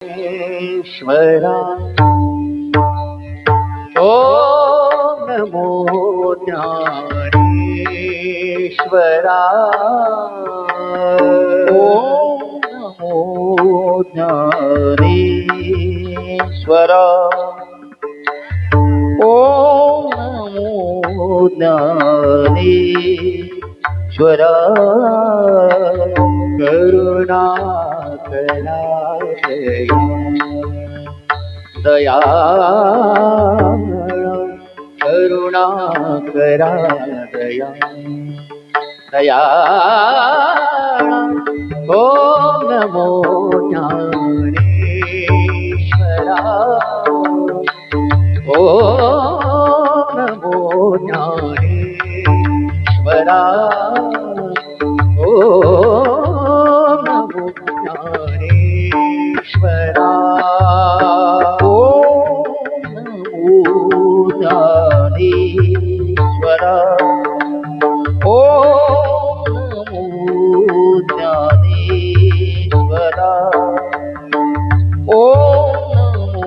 ईश्वरा ओम नमो ज्ञानेश्वरा ओम नमो ज्ञानेश्वरा ओम नमो ज्ञानेश्वरा करुणाकरा दया करुणाकरा दया दया ओम नमो ज्ञानेश्वरा ओम नमो ज्ञानेश्वरा ओम नमो ज्ञानेश्वरा ओम नमो ज्ञानेश्वरा ओम नमो ज्ञानेश्वरा ओम नमो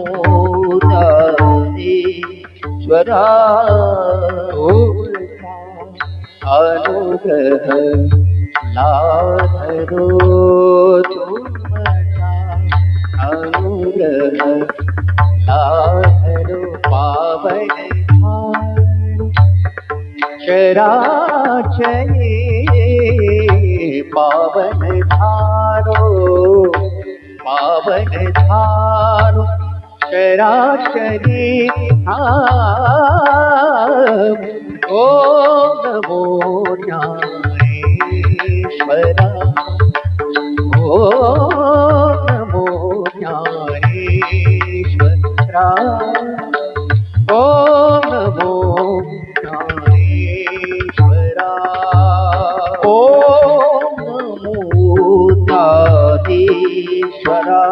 ज्ञानेश्वरा अनुग्रह लाधरो तुमचा अनुग्रह लाधरो पावन चराचरे पावन धारो चराचरे ओम नमो ज्ञानेश्वरा ओम नमो ज्ञानेश्वरा ओम नमो ज्ञानेश्वरा ओम नमो ज्ञानेश्वरा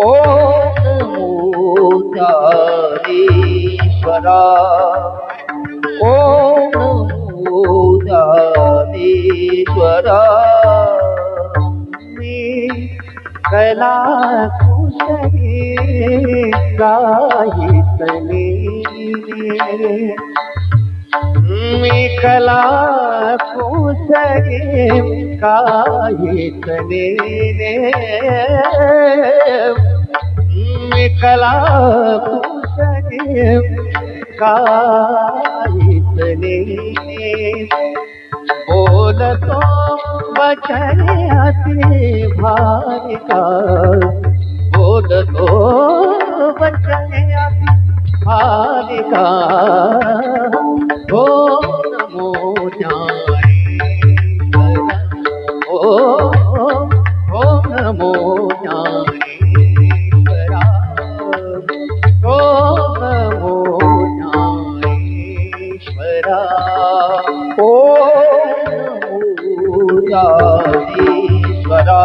ओम नमो ज्ञानेश्वरा ओम नमो ज्ञानेश्वरा मी कला कुशले गायितले मी कला कुशले गायितले मी कला कुशले गायितले बोलतो बचने अति भारी का बोलतो बचने अति भारी का ओम नमो ज्ञानेश्वरा ओम नमो ज्ञानेश्वरा ओम नमो ज्ञानेश्वरा ज्ञानेश्वरा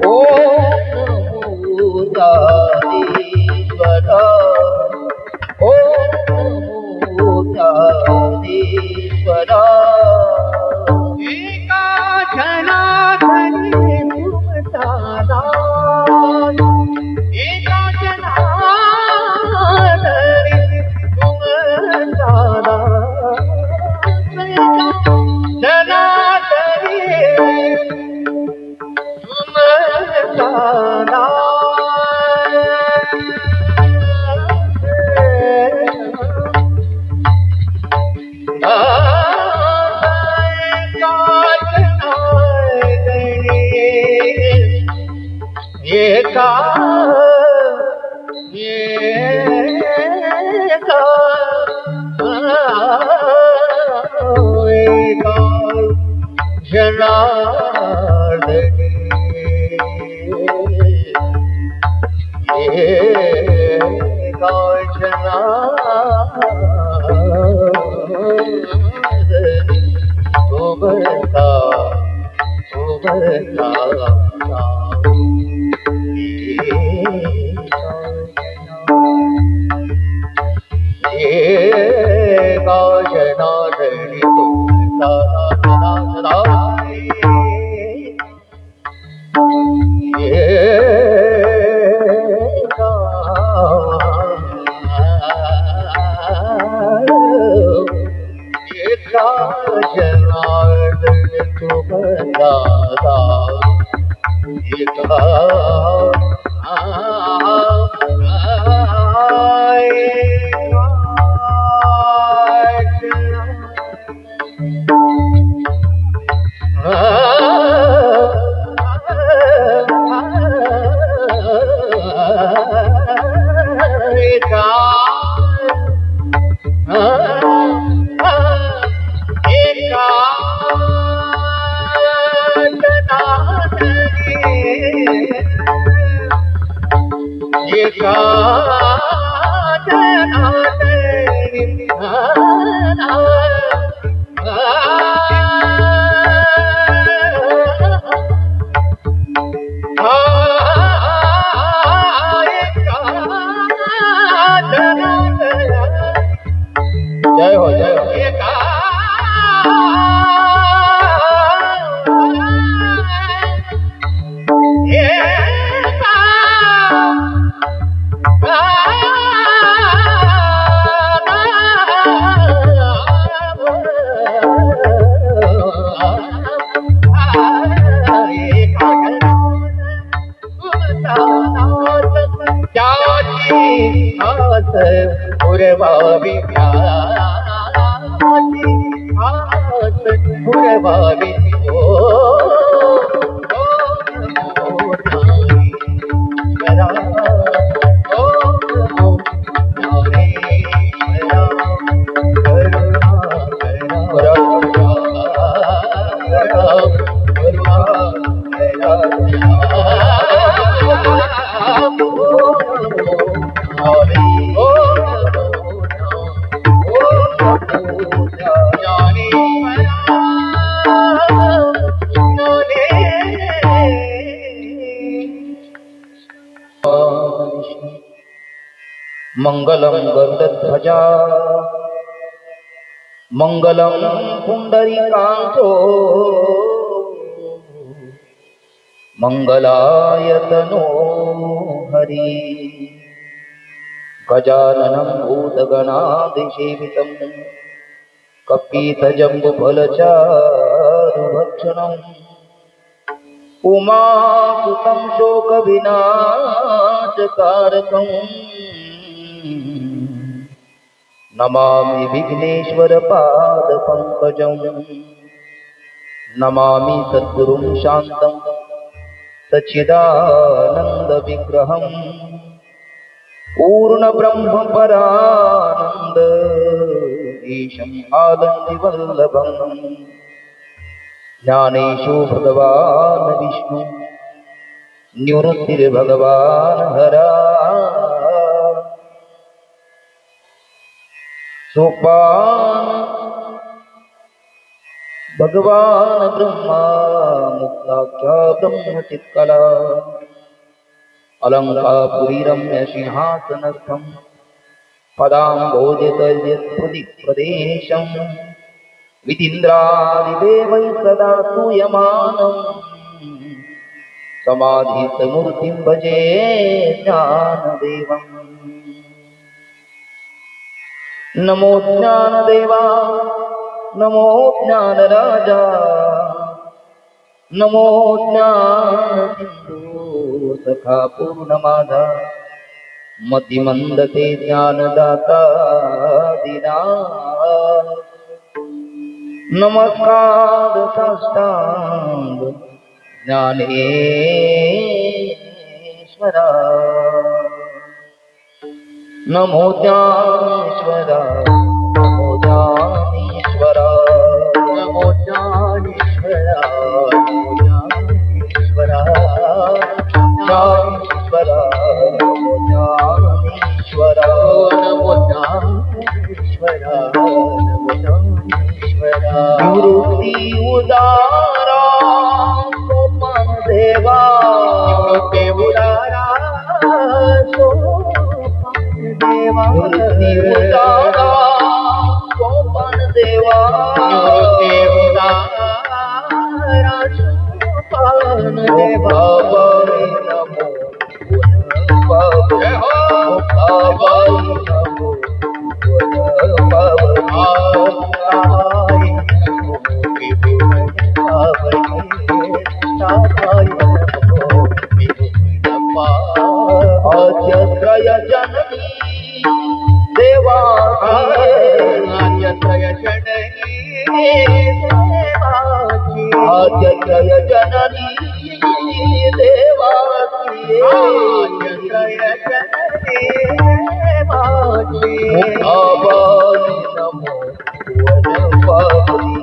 ओम नमो ज्ञानेश्वरा ओम नमो ज्ञानेश्वरा एका जनार्दनी तुमचा एका जनार्दनी तुमचा जनार्दनी तुमचा एका जनार्दनी एका जनार्दनी तुमचा जनार्दनी तुमचा जय हो जय हो पुरवावी पुरवावी मंगलम गरुडध्वजा मंगलम पुंडरीकाक्षो मंगलायतनो हरि गजाननं भूतगणाधिसेवितं कपितजम्बुफलचारुभक्षणम् उमासुतं शोकविनाशकारकम् नमामि विघ्नेश्वर पादपङ्कजं नमामि सद्गुरुं शान्तं सच्चिदानन्दविग्रहं पूर्णब्रह्मपरानन्द ईशम् आनन्दिवल्लभं ज्ञानेशो भगवान् विष्णु निवृत्तिर्भगवान् हरा सोपान भगवान ब्रह्मा मुक्ताख्या ब्रह्मचित्कला अलंकापुरी रम्य सिंहासनस्थं पदाम्भोजतल्यस्फुटिप्रदेशं वितीन्द्रादिदेवैः सदा स्तूयमानं समाधितमूर्तिं भजे ज्ञानदेवम् नमो ज्ञानदेवा नमो ज्ञानराजा नमो ज्ञानसिन्धु सखा पूर्णमाधा मतिमन्दते ज्ञानदाता दिना नमस्कार साष्टांग ज्ञानेश्वरा नमो ज्ञानेश्वरा नमो ज्ञानेश्वरा नमो ज्ञानेश्वरा ज्ञानेश्वरा नमो ज्ञानेश्वरा नमो ज्ञानेश्वरा नमो ज्ञानेश्वरा निवृत्ति उदारा सोपान देवा निवृत्ति उदारा देवा उदारा सोपान देवा उदारा सोपान देवा नमो नमो त्रय जननी देवाची त्रय जननी देवाची त्रय जननी देवाची त्रय जननी देवाची मुक्ताबाई नमो वनपावनी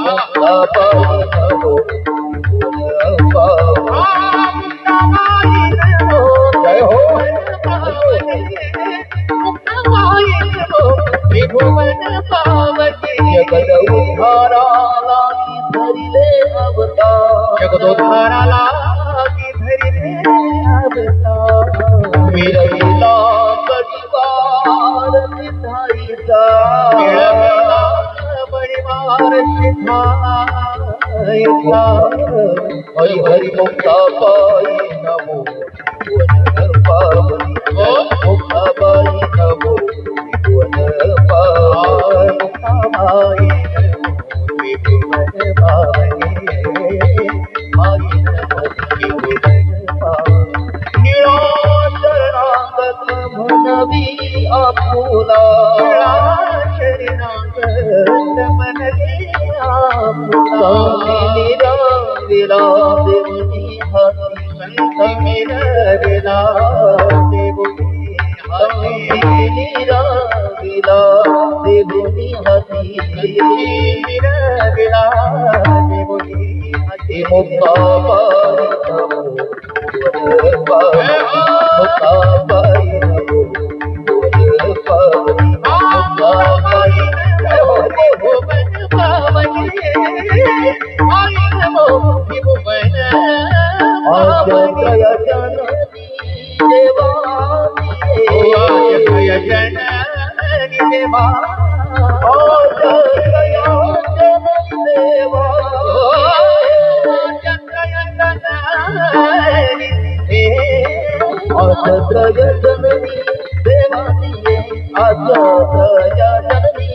मुक्ताबाई नमो वनपावनी जय हो त्रिभुवन पावती जगद उद्धाराला धरिले अवतार जगदोद्धाराला धरिले अवतार मिळविला परिवार सिद्धाईचा मिळविला परिवार सिद्धाईचा हरी हरी मुक्ताबाई नमो वनपावनी मुक्ताबाई नमो वनपावनी मुक्ताबाई निराशरणागत म्हणवी आपुला शरणागत म्हणवी आपुला निराविला देवनी हाती निराविला देवनी हाती निराविला देवनी हाती निराविला देवनी हाती मुक्ताबाई नमो मुक्ताबाई नमो वनपावनी मुक्ताबाई नमो वनपावनी नमो त्रय जननी देवाची त्रय जननी देवाची त्रय जननी देवाची त्रय जननी देवाची त्रय जननी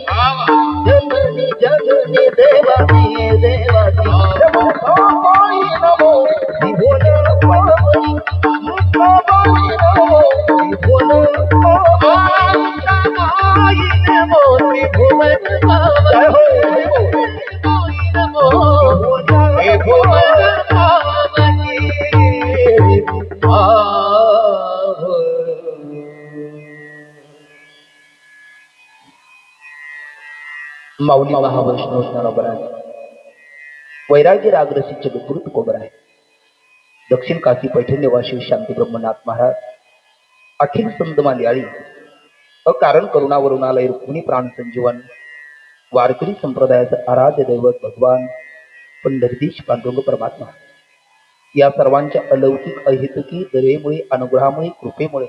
जननी जननी देवाची देवाची मुक्ताबाई नमो वनपावनी मुक्ताबाई नमो वनपावनी नमो त्रिभुवन पावनी नमो त्रिभुवन पावनी माऊली महावैष्णव ज्ञानोबराज वैराग्य रागरसी जगद्गुरु तुकोबराय दक्षिण काशी पैठण निवासी शांती ब्रह्मनाथ महाराज अखिल संत मालियाळी अकारण करुणावरुणालय रुक्मिणी प्राण संजीवन वारकरी संप्रदायाचं आराध्य दैवत भगवान पंढरीधीश पांडुरंग परमात्मा या सर्वांच्या अलौकिक अहेतुकी दयेमुळे अनुग्रहामुळे कृपेमुळे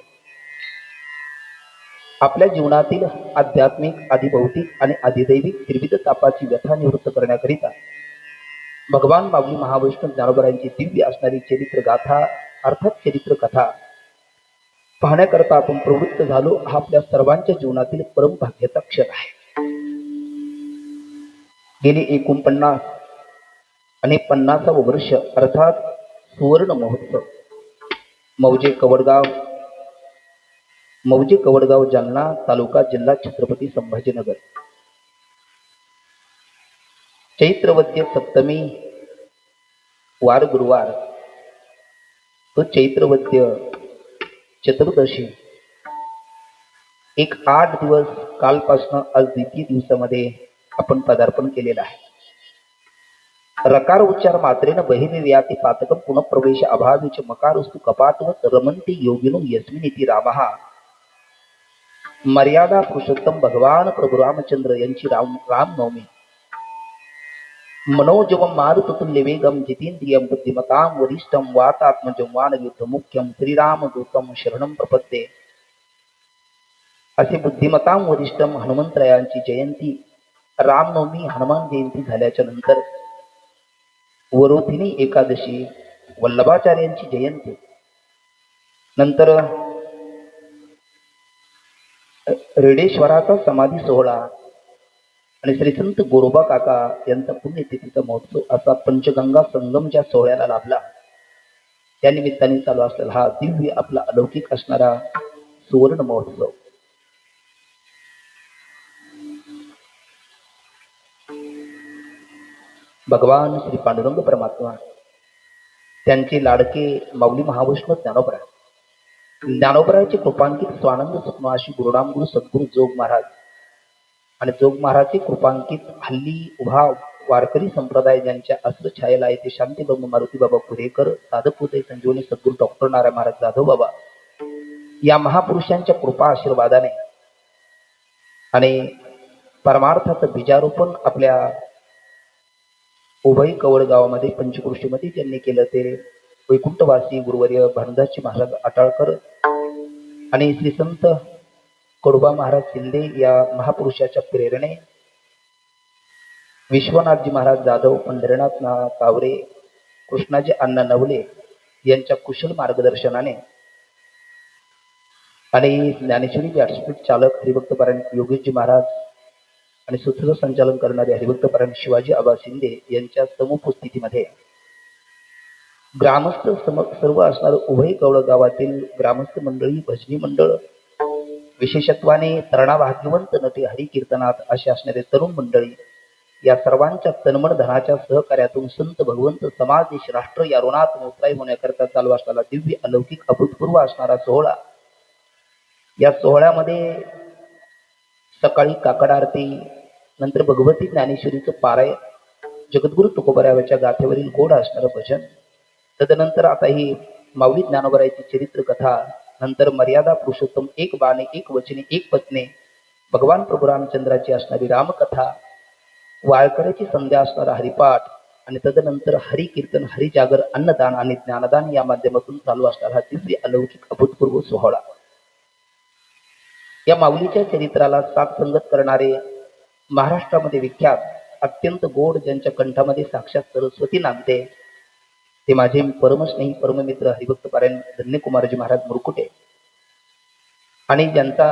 आपल्या जीवनातील आध्यात्मिक आदिभौतिक आणि आदिदैविक त्रिविध तापाची व्यथा निवृत्त करण्याकरिता भगवान माऊली महावैष्णव ज्ञानोबरायांची दिव्य असणारी चरित्र गाथा अर्थात चरित्र कथा पाहण्याकरता आपण प्रवृत्त झालो. हा आपल्या सर्वांच्या जीवनातील परम भाग्याचा क्षण आहे. गेली 49 आणि 50वा वर्ष अर्थात सुवर्ण महोत्सव मौजे कवडगाव जालना तालुका जिल्हा छत्रपती संभाजीनगर चैत्रवद्य सप्तमी वार गुरुवार तो चैत्रवद्य चतुर्दशी एक 8 दिवस कालपासून आज द्वितीय दिवसामध्ये आपण पदार्पण केलेलं आहे. रकार उच्चार मात्रेनं बहिर्व्याती पातकं पुनःप्रवेश अभावीच मकारस्तु कपाटवत रमन्ति योगिनो यस्मिनिति रामः मर्यादा पुरुषोत्तम भगवान प्रभू रामचंद्र यांची रामनवमी मनोजवम मारुततुल्य वेगम जितेंद्रियम बुद्धिमतां वरिष्ठम वातात्मजं वानयुद्ध मुख्यम श्रीरामदूतम शरणं प्रपद्ये असे बुद्धिमतां वरिष्ठम हनुमंतरायांची जयंती रामनवमी हनुमान जयंती झाल्याच्या नंतर वरोधिनी एकादशी वल्लभाचार्यांची जयंती नंतर रेडेश्वराचा समाधी सोहळा आणि श्री संत गोरोबा काका यांचा पुण्यतिथीचा महोत्सव असा पंचगंगा संगम ज्या सोहळ्याला लाभला त्या निमित्ताने चालू असलेला हा दिव्य आपला अलौकिक असणारा सुवर्ण महोत्सव. भगवान श्री पांडुरंग परमात्मा त्यांचे लाडके माऊली महावैष्णव ज्ञानोबराचे कृपांकित स्वानंद सत्माशी गुरुनाम गुरु सद्गुरु जोग महाराज आणि जोग महाराजचे कृपांकित हल्ली उभा वारकरी संप्रदाय ज्यांच्या अस्त्र छायेला आहे ते शांती ब्रह्म मारुती बाबा पुरेकर, साधक उदय संजीवनी सद्गुरु डॉक्टर नारायण महाराज जाधव बाबा या महापुरुषांच्या कृपा आशीर्वादाने आणि परमार्थाचं बीजारोपण आपल्या उभय कवड गावामध्ये पंचकृषीमध्ये ज्यांनी केलं ते वैकुंठवासी गुरुवर्य भानुदासजी महाराज अटाळकर आणि श्री संत कडुबा महाराज शिंदे या महापुरुषाच्या प्रेरणे विश्वनाथजी महाराज जाधव, पंढरीनाथ कावरे, कृष्णाजी अण्णा नवले यांच्या कुशल मार्गदर्शनाने आणि ज्ञानेश्वरी व्यासपीठ चालक हरिभक्तपरायण योगेशजी महाराज आणि सूत्र संचालन करणारे हरिभक्तपरायण शिवाजी आबा शिंदे यांच्या समुपस्थितीमध्ये ग्रामस्थ सर्व असणारे उभय कवळ गावातील ग्रामस्थ मंडळी, भजनी मंडळ, विशेषत्वाने तरणा भाग्यवंत नटे हरिकीर्तनात असे असणारे तरुण मंडळी या सर्वांच्या तन्मन धनाच्या सहकार्यातून संत भगवंत समाज देश राष्ट्र या ऋणात मोत्राई होण्याकरता चालू असणारा दिव्य अलौकिक अभूतपूर्व असणारा सोहळा. या सोहळ्यामध्ये सकाळी काकड आरती, नंतर भगवती ज्ञानेश्वरीचं पारायण, जगद्गुरु तुकोबरायाच्या गाथेवरील गोड असणारं भजन, तदनंतर आता ही माऊली ज्ञानोबरायाची चरित्र कथा, नंतर मर्यादा पुरुषोत्तम एक बाणे एक वचने एक पत्ने भगवान प्रभू रामचंद्राची असणारी रामकथा, वाळकऱ्याची संध्या असणारा हरिपाठ आणि तदनंतर हरिकीर्तन, हरिजागर, अन्नदान आणि ज्ञानदान या माध्यमातून चालू असणारा दिव्य अलौकिक अभूतपूर्व सोहळा. या माऊलीच्या चरित्राला साथ संगत करणारे महाराष्ट्रामध्ये विख्यात अत्यंत गोड ज्यांच्या कंठामध्ये साक्षात सरस्वती नांदते ते माझे परमस्नेही परममित्र हरिभक्तपरायण धन्यकुमारजी महाराज मुरकुटे आणि ज्यांचा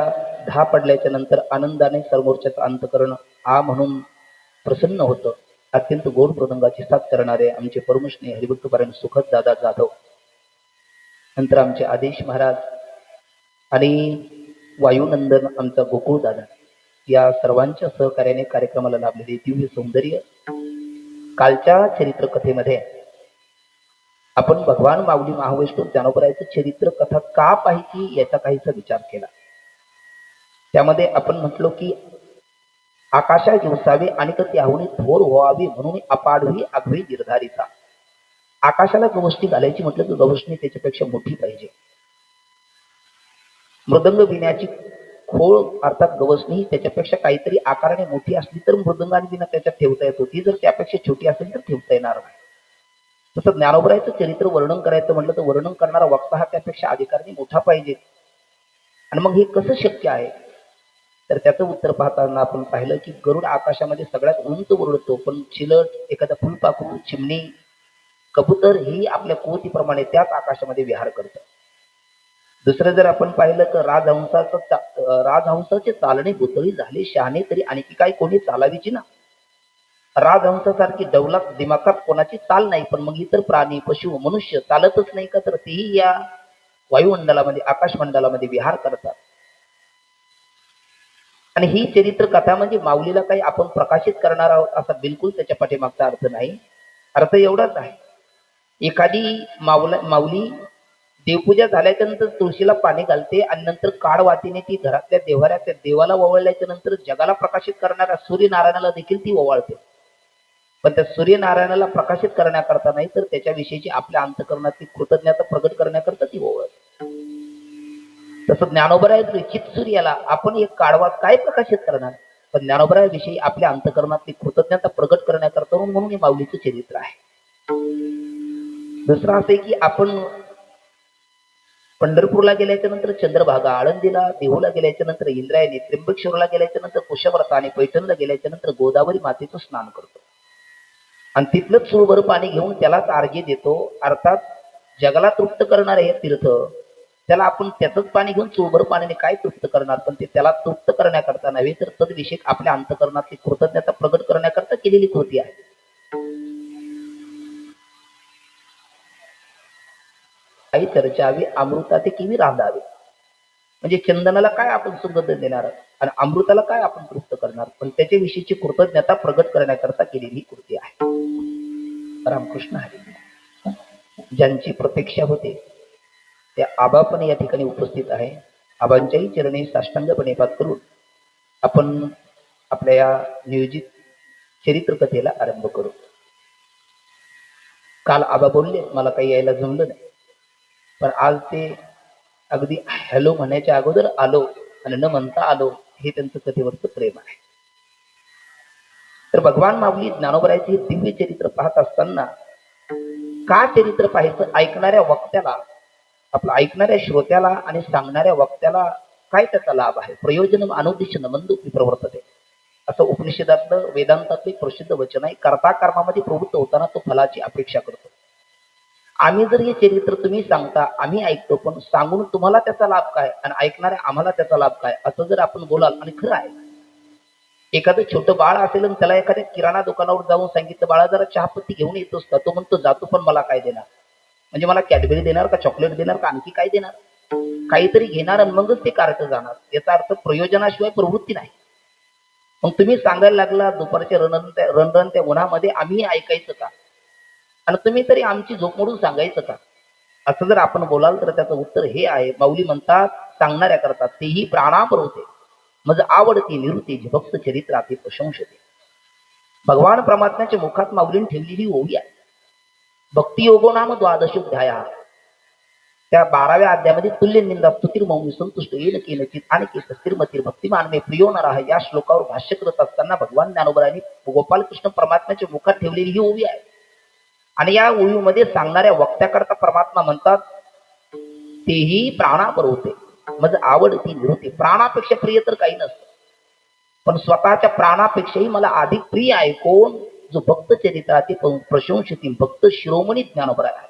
धा पडल्याच्या नंतर आनंदाने समोरच्याचं अंतकरण आ म्हणून प्रसन्न होतं. अत्यंत गोड मृदंगाची साथ करणारे आमचे परमस्नेही हरिभक्तपरायण सुखद दादा जाधव, नंतर आमचे आदेश महाराज आणि वायुनंदन आमचा गोकुळ दादा या सर्वांच्या सहकार्याने कार्यक्रमाला लाभलेले दिव्य सौंदर्य. कालच्या चरित्र कथेमध्ये आपण भगवान माऊली महावैष्णव ज्ञानोबरायाचं चरित्र कथा का पाहिजे याचा काहीसा विचार केला. त्यामध्ये आपण म्हटलो की आकाशा दिवसावे आणि त्याहून थोर व्हावे म्हणून अपाडवी आगवे निर्धारिता. आकाशाला गवसणी घालायची म्हटलं तर गवसणी त्याच्यापेक्षा मोठी पाहिजे. मृदंग विण्याची खोळ अर्थात गवसणी त्याच्यापेक्षा काहीतरी आकाराने मोठी असली तर मृदंग आणि विना त्याच्यात ठेवता येतो. ती जर त्यापेक्षा छोटी असेल तर ठेवता येणार नाही. तसं ज्ञानोबरायाचं चरित्र वर्णन करायचं म्हटलं तर वर्णन करणारा वक्ता हा त्यापेक्षा अधिकाराने मोठा पाहिजे. आणि मग हे कसं शक्य आहे तर त्याचं उत्तर पाहताना आपण पाहिलं की गरुड आकाशामध्ये सगळ्यात उंच उडतो, पण चिलट, एखादा फुलपाखरू, चिमणी, कबूतर ही आपल्या कुवतीप्रमाणे त्याच आकाशामध्ये विहार करतं. दुसरं जर आपण पाहिलं तर राजहंसाचे चालणे भुतळी झाले शहाणे तरी आणखी काय कोणी चालावीची ना. राजहंसासारखी डौलात दिमागात कोणाची चाल नाही, पण मग इतर प्राणी, पशु, मनुष्य चालतच नाही का, तर तेही या वायुमंडलामध्ये आकाशमंडलामध्ये विहार करतात. आणि ही चरित्र कथा म्हणजे माऊलीला काही आपण प्रकाशित करणार आहोत असा बिलकुल त्याच्या पाठीमागचा अर्थ नाही. अर्थ एवढाच आहे, एखादी माऊली देवपूजा झाल्याच्या नंतर तुळशीला पाणी घालते आणि नंतर काळवातीने ती घरातल्या देव्हाऱ्याच्या देवाला ओवाळल्याच्या नंतर जगाला प्रकाशित करणाऱ्या सूर्यनारायणाला देखील ती ओवाळते. पण त्या सूर्यनारायणाला प्रकाशित करण्याकरता नाही तर त्याच्याविषयीची आपल्या अंतकरणाची कृतज्ञता प्रगट करण्याकरता ती ओवाळते. तसं ज्ञानोबराया चित्सूर्याला आपण एक काळवात काय प्रकाशित करणार, पण ज्ञानोबरायाविषयी आपल्या अंतकरणातली कृतज्ञता प्रगट करण्याकरता म्हणून हे माऊलीचं चरित्र आहे. दुसरं असं की आपण पंढरपूरला गेल्याच्या नंतर चंद्रभागा, आळंदीला, देहूला गेल्याच्या नंतर इंद्रायणी, त्र्यंबकेश्वरला गेल्याच्या नंतर कुशव्रत आणि पैठणला गेल्याच्या नंतर गोदावरी मातेचं स्नान करतो आणि तिथलंच सुळभर पाणी घेऊन त्यालाच अर्घ्य देतो. अर्थात जगाला तृप्त करणार हे तीर्थ, त्याला आपण त्याचंच पाणी घेऊन चुळभर पाण्याने काय तृप्त करणार, पण ते त्याला तृप्त करण्याकरता नव्हे तर तद्विषयी आपल्या अंतकरणातली कृतज्ञता प्रगट करण्याकरता केलेली कृती आहे. आई चर्चावे अमृताते किवी रांधावे. म्हणजे चंदनाला काय आपण सुगंध देणार आणि अमृताला काय आपण तृप्त करणार, पण त्याच्याविषयीची कृतज्ञता प्रगट करण्याकरता केलेली ही कृती आहे. रामकृष्ण हरी. ज्यांची प्रतीक्षा होते त्या आबा पण या ठिकाणी उपस्थित आहे. आबांच्याही चरणी साष्टांगपणे पात करून आपण आपल्या या नियोजित चरित्र कथेला आरंभ करू. काल आबा बोलले मला काही यायला जमलं नाही, पण आज ते अगदी हॅलो म्हणायच्या अगोदर आलो आणि न म्हणता आलो, हे त्यांचं कथेवरचं प्रेम आहे. तर भगवान माऊली ज्ञानोबरायचे दिव्य चरित्र पाहत असताना का चरित्र पाहायचं, ऐकणाऱ्या वक्त्याला, आपलं ऐकणाऱ्या श्रोत्याला आणि सांगणाऱ्या वक्त्याला काय त्याचा लाभ आहे. प्रयोजन अनुद्दिश्य नमंदूपी प्रवर्तते, असं उपनिषदातलं वेदांतातलं प्रसिद्ध वचन आहे. कर्ता कर्मामध्ये प्रवृत्त होताना तो फलाची अपेक्षा करतो. आम्ही जर हे चरित्र तुम्ही सांगता, आम्ही ऐकतो, पण सांगून तुम्हाला त्याचा लाभ काय आणि ऐकणाऱ्या आम्हाला त्याचा लाभ काय, असं जर आपण बोलाल, आणि खरं आहे. एखादं छोटं बाळ असेल आणि त्याला एखाद्या किराणा दुकानावर जाऊन सांगितलं बाळा जरा चहापत्ती घेऊन येतोस का, तो म्हणतो जातो, पण मला काय देणार, म्हणजे मला कॅडबरी देणार का, चॉकलेट देणार का, आणखी काय देणार, काहीतरी घेणार आणि मगच ते कार्ट जाणार. याचा अर्थ प्रयोजनाशिवाय प्रवृत्ती नाही. मग तुम्ही सांगायला लागला दुपारच्या रणरण त्या उन्हामध्ये आम्ही ऐकायचं का, आणि तुम्ही तरी आमची झोप मोडून सांगायचं का, असं जर आपण बोलाल तर त्याचं उत्तर हे आहे. माऊली म्हणतात सांगणाऱ्या करतात तेही प्राणापर होते, मज आवडती निवृत्ती भक्त चरित्राती प्रशंसते. भगवान परमात्म्याच्या मुखात माऊलीने ठेवलेली ओवी आहे. भक्ती योगो नाम द्वादशोध्याय, त्या 12व्या अध्यायामध्ये तुल्य निंदा स्तुतीर मौनी संतुष्ट येन केनचित आणि केस स्थिरमतीर भक्तिमान मे प्रियो नरः, या श्लोकावर भाष्य करत असताना भगवान ज्ञानोबरांनी गोपालकृष्ण परमात्म्याच्या मुखात ठेवलेली ही ओवी आहे. आणि या ओवीमध्ये सांगणाऱ्या वक्त्याकरता परमात्मा म्हणतात तेही प्राणापर होते, म्हणजे आवडती निवृत्ती. प्राणापेक्षा प्रिय तर काही नसतं, पण स्वतःच्या प्राणापेक्षाही मला अधिक प्रिय आहे कोण, जो भक्त चरित्राती प्रशंसिती भक्त शिरोमणी ज्ञानोबरा आहे.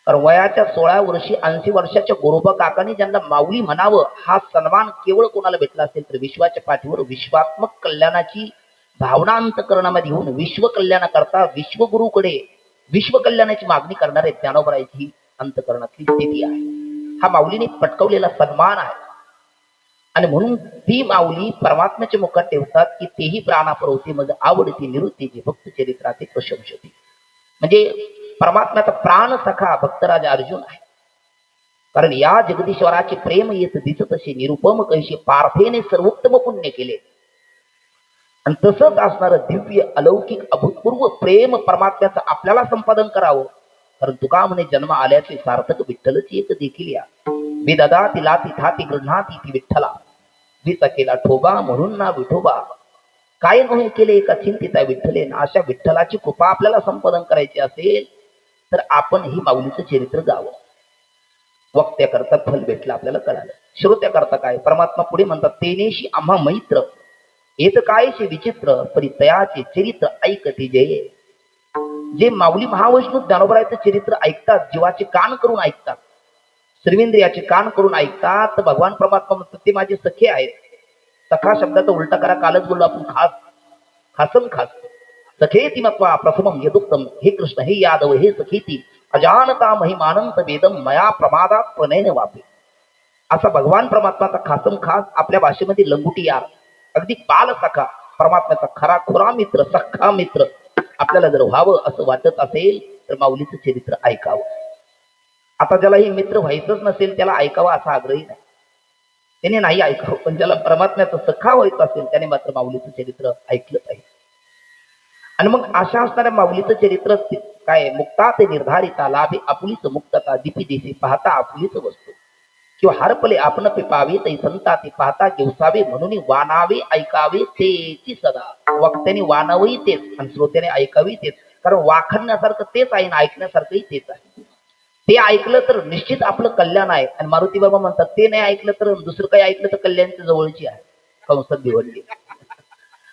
कारण वयाच्या 16 वर्षी 80 वर्षाच्या गोरोबा काकांनी ज्यांना माऊली म्हणावं हा सन्मान केवळ कोणाला भेटला असेल तर विश्वाच्या पाठीवर विश्वात्मक कल्याणाची भावना अंतकरणामध्ये येऊन विश्व कल्याणाकरता विश्वगुरूकडे विश्व कल्याणाची मागणी करणारे ज्ञानोबरायची ही अंतकरणातली स्थिती आहे. हा माऊलीने पटकवलेला सन्मान आहे. आणि म्हणून ती माऊली परमात्म्याच्या मुखात ठेवतात की तेही प्राणापर होते, म्हणजे आवडती निवृत्तीची भक्त चरित्राती प्रशंसती. म्हणजे परमात्म्याचा प्राण सखा भक्तराजा अर्जुन आहे. कारण या जगदीश्वराचे प्रेम येत दिसत असे निरुपम कैसे पार्थेने सर्वोत्तम पुण्य केले. आणि तसंच असणारं दिव्य अलौकिक अभूतपूर्व प्रेम परमात्म्याचं आपल्याला संपादन करावं. कारण तुका म्हणे जन्म आल्याचे सार्थक विठ्ठलच एक देखील या, विददा तिला तिथाती गृह्णाती ती विठ्ठला, विचा केला ठोबा म्हणून ना विठोबा, काय नव्हे केले एका चिंतिता विठ्ठलेन. अशा विठ्ठलाची कृपा आपल्याला संपादन करायची असेल तर आपण ही माऊलीचं चरित्र गावं. वक्त्याकरता फल भेटलं आपल्याला कळालं. श्रोत्याकरता काय, परमात्मा पुढे म्हणतात तेनेशी आम्हा मैत्र येत कायचे विचित्र परितयाचे चरित्र ऐकते जे. जे माऊली महावैष्णव ज्ञानोबरायचं चरित्र ऐकतात, जीवाचे कान करून ऐकतात, सर्वेंद्रियाचे कान करून ऐकतात, तर भगवान परमात्मा म्हणतात ते माझे सखे आहेत. सखा शब्दाचा उलटा करा, कालच बोललो आपण खास, खासम खास. सखेती मत्वा प्रथमम यदुक्तम, हे कृष्ण हे यादव हे सखेती अजानता महिमानंत वेदम मया प्रमादात प्रणयने वापे. असा भगवान परमात्माचा खासम खास आपल्या भाषेमध्ये लंगुटी यार, अगदी बाल सखा, परमात्म्याचा खरा खुरा मित्र, सखा मित्र आपल्याला जर व्हावं असं वाटत असेल तर माऊलीचं चरित्र ऐकावं. आता ज्याला हे मित्र व्हायचंच नसेल त्याला ऐकावं असा आग्रही नाही, त्याने नाही ऐकावं. पण ज्याला परमात्म्याचं सखा व्हायचं असेल त्याने मात्र माऊलीचं चरित्र ऐकलं पाहिजे. आणि मग अशा असणाऱ्या माऊलीचं चरित्र काय, मुक्ता ते निर्धारिता लाभे आपुलीच मुक्तता, दिपी दिसे पाहता आपुलीच वस्तू, किंवा हरपले आपण पिपावे तै संता ते पाहता घेवसावे, म्हणून वानावे ऐकावे तेची सदा. वक्त्याने वानावही तेच आणि श्रोत्याने ऐकावी तेच. कारण वाखण्यासारखं तेच आहे आणि ऐकण्यासारखंही तेच आहे. ते ऐकलं तर निश्चित आपलं कल्याण आहे. आणि मारुती बाबा म्हणतात ते नाही ऐकलं तर दुसरं काही ऐकलं तर कल्याणच्या जवळची आहे, कंसात भिवंडी.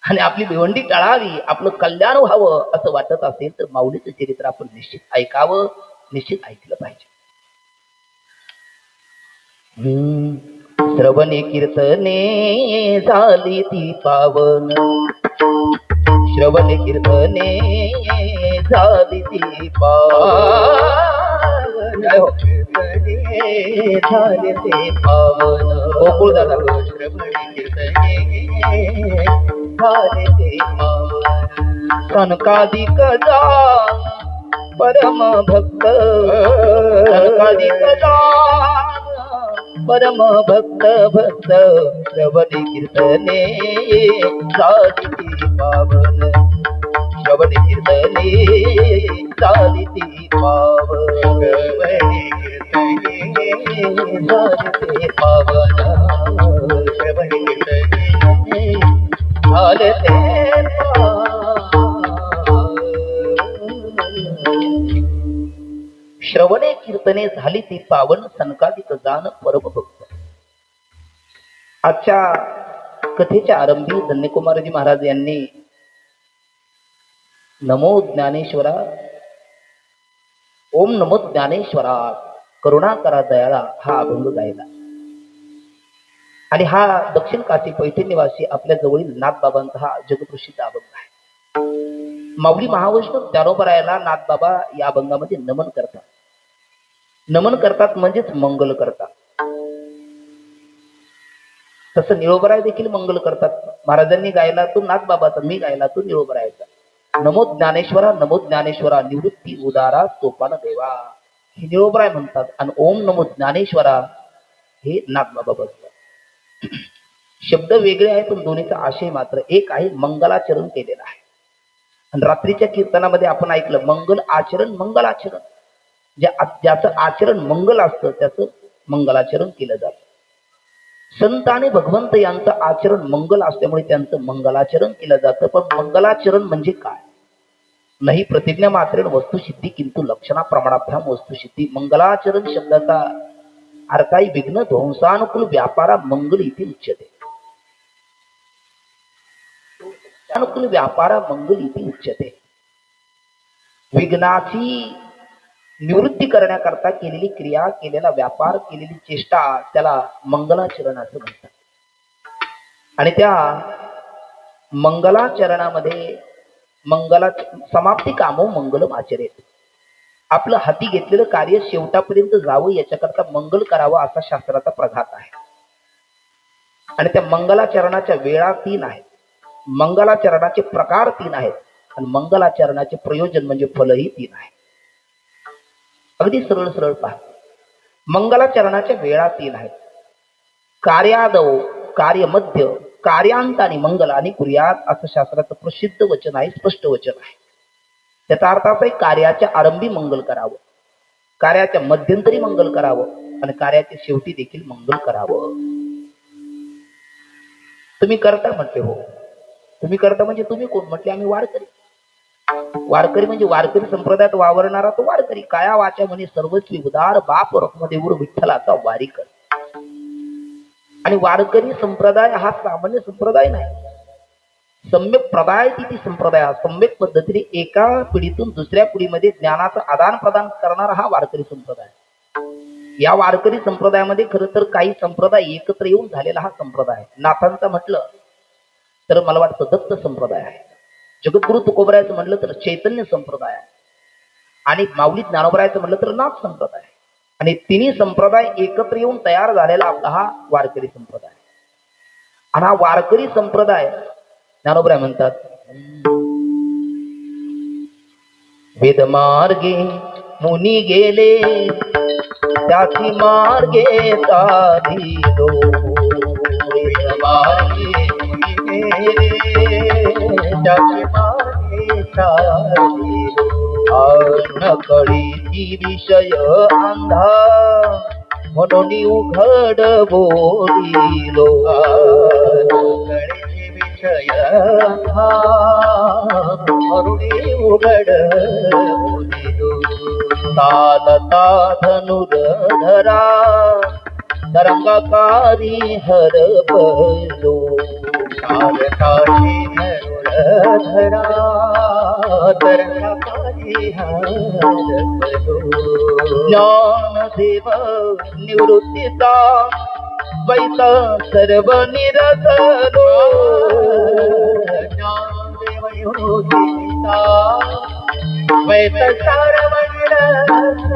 आणि आपली भिवंडी टळावी, आपलं कल्याण व्हावं असं वाटत असेल तर माऊलीचं चरित्र आपण निश्चित ऐकावं, निश्चित ऐकलं पाहिजे. श्रवणे कीर्तने झाली ती पावन, श्रवणे कीर्तने झाली ती पावन, जय हो. झाले ते पावन गोकुळ दादा. श्रवणी कीर्तने झाले ते पावन सनकादिक जान परम भक्त सनकादिक जान परम भक्त भक्त श्रवणी कीर्तने चालिती पावन श्रवणी कीर्तने चालिती पावन श्रवणी कीर्तने झाले ते पावन श्रवणी कीर्तने झाले ते श्रवणे कीर्तने झाली ती पावन सनकादिक जान परमभक्त. आजच्या कथेच्या आरंभी धन्यकुमारजी महाराज यांनी नमो ज्ञानेश्वरा ओम नमो ज्ञानेश्वरा करुणा करा दयाळा हा अभंग गायला. आणि हा दक्षिण काशी पैठण निवासी आपल्या जवळील नाथबाबांचा हा जगप्रसिद्ध अभंग आहे. माऊली महावैष्णव ज्ञानोबरायाला नाथबाबा या अभंगामध्ये नमन करतात. नमन करतात म्हणजेच मंगल करतात. तसं निळोबराय देखील मंगल करतात. महाराजांनी गायला तो नाथबाबाचा, मी गायला तो निळोबरायाचा. नमो ज्ञानेश्वरा निवृत्ती उदारा सोपान देवा हे निळोबराय म्हणतात. आणि ओम नमो ज्ञानेश्वरा हे नाथबाबा बोलतात. शब्द वेगळे आहेत पण दोन्हीचा आशय मात्र एक आहे. मंगलाचरण केलेला आहे. आणि रात्रीच्या कीर्तनामध्ये आपण ऐकलं मंगल आचरण मंगलाचरण. ज्याचं आचरण मंगल असतं त्याचं मंगलाचरण केलं जातं. संत आणि भगवंत यांचं आचरण मंगल असल्यामुळे त्यांचं मंगलाचरण केलं जातं. पण मंगलाचरण म्हणजे काय? नाही प्रतिज्ञा मात्रेण वस्तुसिद्धी किंतु लक्षणा प्रमाणाभ्याम वस्तुसिद्धी. मंगलाचरण शब्दाचा अर्थ आहे विघ्न ध्वंसानुकूल व्यापारा मंगल इथे उच्यते. अनुकूल व्यापारा मंगल इथे उच्यते. विघ्नाची निवृत्ती करण्याकरता केलेली क्रिया, केलेला व्यापार, केलेली चेष्टा त्याला मंगलाचरण असं म्हणतात. आणि त्या मंगलाचरणामध्ये मंगला समाप्ती कामो मंगलम आचरेत. आपलं हाती घेतलेलं कार्य शेवटापर्यंत जावं याच्याकरता मंगल करावं असा शास्त्राचा प्रघात आहे. आणि त्या मंगलाचरणाच्या वेळा 3 आहेत. मंगलाचरणाचे प्रकार 3 आहेत. आणि मंगलाचरणाचे प्रयोजन म्हणजे फलही 3 आहे. अगदी सरळ सरळ पहा. मंगलाचरणाच्या वेळा 3 आहेत. कार्यादव कार्यमध्य कार्यांत आणि मंगल आणि कुर्यात असं शास्त्राचं प्रसिद्ध वचन आहे, स्पष्ट वचन आहे. त्याचा अर्थ असा आहे कार्याच्या आरंभी मंगल करावं, कार्याच्या मध्यंतरी मंगल करावं आणि कार्याच्या शेवटी देखील मंगल करावं. तुम्ही करता म्हटले हो. तुम्ही करता म्हणजे तुम्ही कोण म्हटले? आम्ही वारकरी. वारकरी म्हणजे वारकरी संप्रदायात वावरणारा तो वारकरी. काया वाचा म्हणे सर्वस्वी उदार बाप रत्नदेऊर विठ्ठलाचा वारीकर. आणि वारकरी संप्रदाय हा सामान्य संप्रदाय नाही. सम्यक प्रदाय ती संप्रदाय हा सम्यक पद्धतीने एका पिढीतून दुसऱ्या पिढीमध्ये ज्ञानाचं आदान प्रदान करणारा हा वारकरी संप्रदाय. या वारकरी संप्रदायामध्ये खरं तर काही संप्रदाय एकत्र येऊन झालेला हा संप्रदाय. नाथांचा म्हटलं तर मला वाटतं दत्त संप्रदाय आहे. जगद्गुरु तुकोबरायचं म्हटलं तर चैतन्य संप्रदाय आहे. आणि माऊली ज्ञानोबरायचं म्हटलं तर नाथ संप्रदाय. आणि तिन्ही संप्रदाय एकत्र येऊन तयार झालेला आपला हा वारकरी संप्रदाय. आणि हा वारकरी संप्रदाय ज्ञानोबराय म्हणतात वेदमार्गे मुनी गेले त्याची मार्गे चालिलो. वेदमार्गे मुनी गेले त्याची मार्गे चालिलो. नकळीची विषय अंधा म्हणून उघड बोलिलो. नकळीची विषय अंधा म्हणून उघड बोलिलो. चालता धनुर्धरा तरंगकारी हरपलो. चालताची धनुर्धरा तरंगकारी हरपलो. ज्ञानदेव निवृत्तीचा वैत सर्व निरसलो. ज्ञानदेव निवृत्तीचा वैत सर्व निरसलो.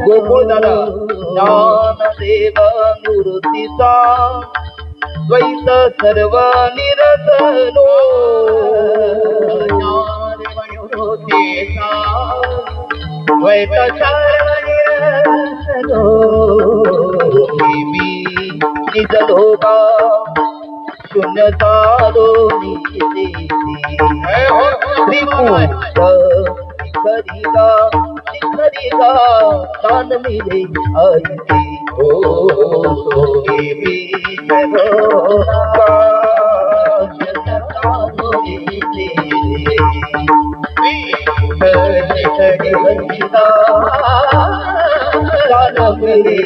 गोकुळ दादा ज्ञानदेव निवृत्तीचा द्वैत सर्व निरसलो द्वैत सर्व मी निज लोका शून्य साधो शिखरिका शिखरिका तान मिले हरिते हो मी लोका शून्य साधो शिखरिका तान मिले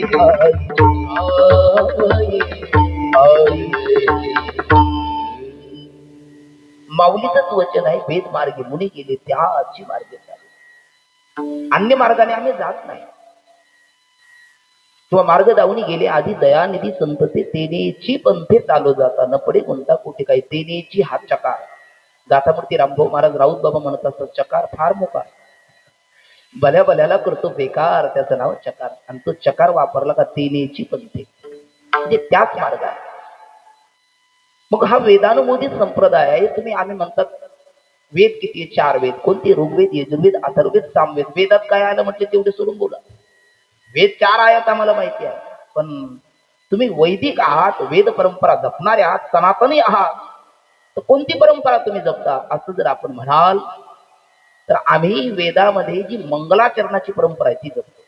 माऊलीचंच वचन आहे, वेद मार्गे मुनी गेले त्याची मार्गे चालू, अन्य मार्गाने आम्ही जात नाही. किंवा मार्ग दावणी गेले आधी दयानिधी संतते तेनेची पंथे चालू जाता न पडे कोणता कुठे काही तेनेची हात चकार. दातामूर्ती रामभाऊ महाराज राऊत बाबा म्हणत असतात चकार फार मोकार, भल्या भल्याला करतो बेकार, त्याचं नाव चकार. आणि तो चकार वापरला का तेनेची पंथे म्हणजे त्याच मार्गाने. मग हा वेदानुमोदित संप्रदाय आहे. तुम्ही आम्ही म्हणतात वेद किती आहे? 4 वेद. कोणते? ऋग्वेद, यजुर्वेद, अथर्ववेद, सामवेद. वेदात काय आलं म्हटले तेवढे सोडून बोला. वेद 4 आहेत आम्हाला माहिती आहे, पण तुम्ही वैदिक आहात, वेद परंपरा जपणारे आहात, सनातनी आहात, तर कोणती परंपरा तुम्ही जपता असं जर आपण म्हणाल तर आम्ही वेदामध्ये जी मंगलाचरणाची परंपरा आहे ती जपतो.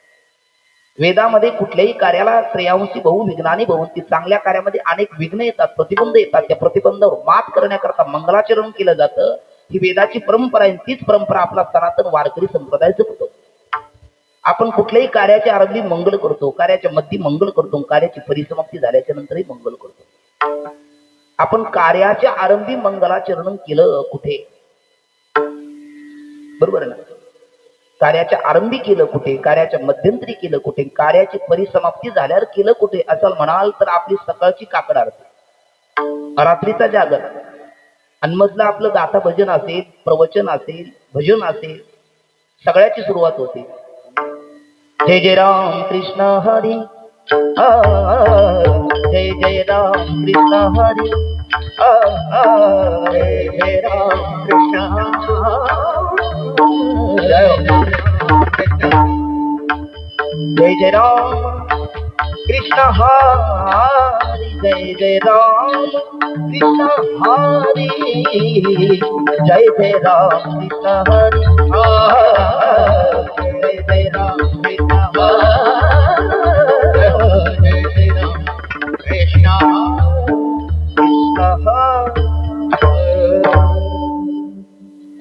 वेदामध्ये कुठल्याही कार्याला श्रेयांशी बहुविघ्नाने भवंती, चांगल्या कार्यामध्ये अनेक विघ्न येतात, प्रतिबंध येतात, त्या प्रतिबंधावर मात करण्याकरता मंगलाचरण केलं जातं. ही वेदाची परंपरा आहे. तीच परंपरा आपला सनातन वारकरी संप्रदाय जपतो. आपण कुठल्याही कार्याच्या आरंभी मंगल करतो, कार्याच्या मध्ये मंगल करतो, कार्याची परिसमाप्ती झाल्याच्या नंतरही मंगल करतो. आपण कार्याच्या आरंभी मंगलाचरण केलं कुठे? बरोबर ना? कार्याच्या आरंभी केलं कुठे? कार्याच्या मध्यंतरी केलं कुठे? कार्याची परिसमाप्ती झाल्यावर केलं कुठे? असं म्हणाल तर आपली सकाळची काकड आरती, रात्रीचा जागर, आणि मधलं आपलं गाथा भजन असेल, प्रवचन असेल, भजन असेल, सगळ्याची सुरुवात होते जय जय राम कृष्ण हरी, जय जय राम कृष्ण हरी, जय जय राम कृष्ण जय जय राम कृष्ण हरी, जय जय राम कृष्ण हरी, जय जय राम कृष्ण हरी, जय जय राम कृष्ण कृष्ण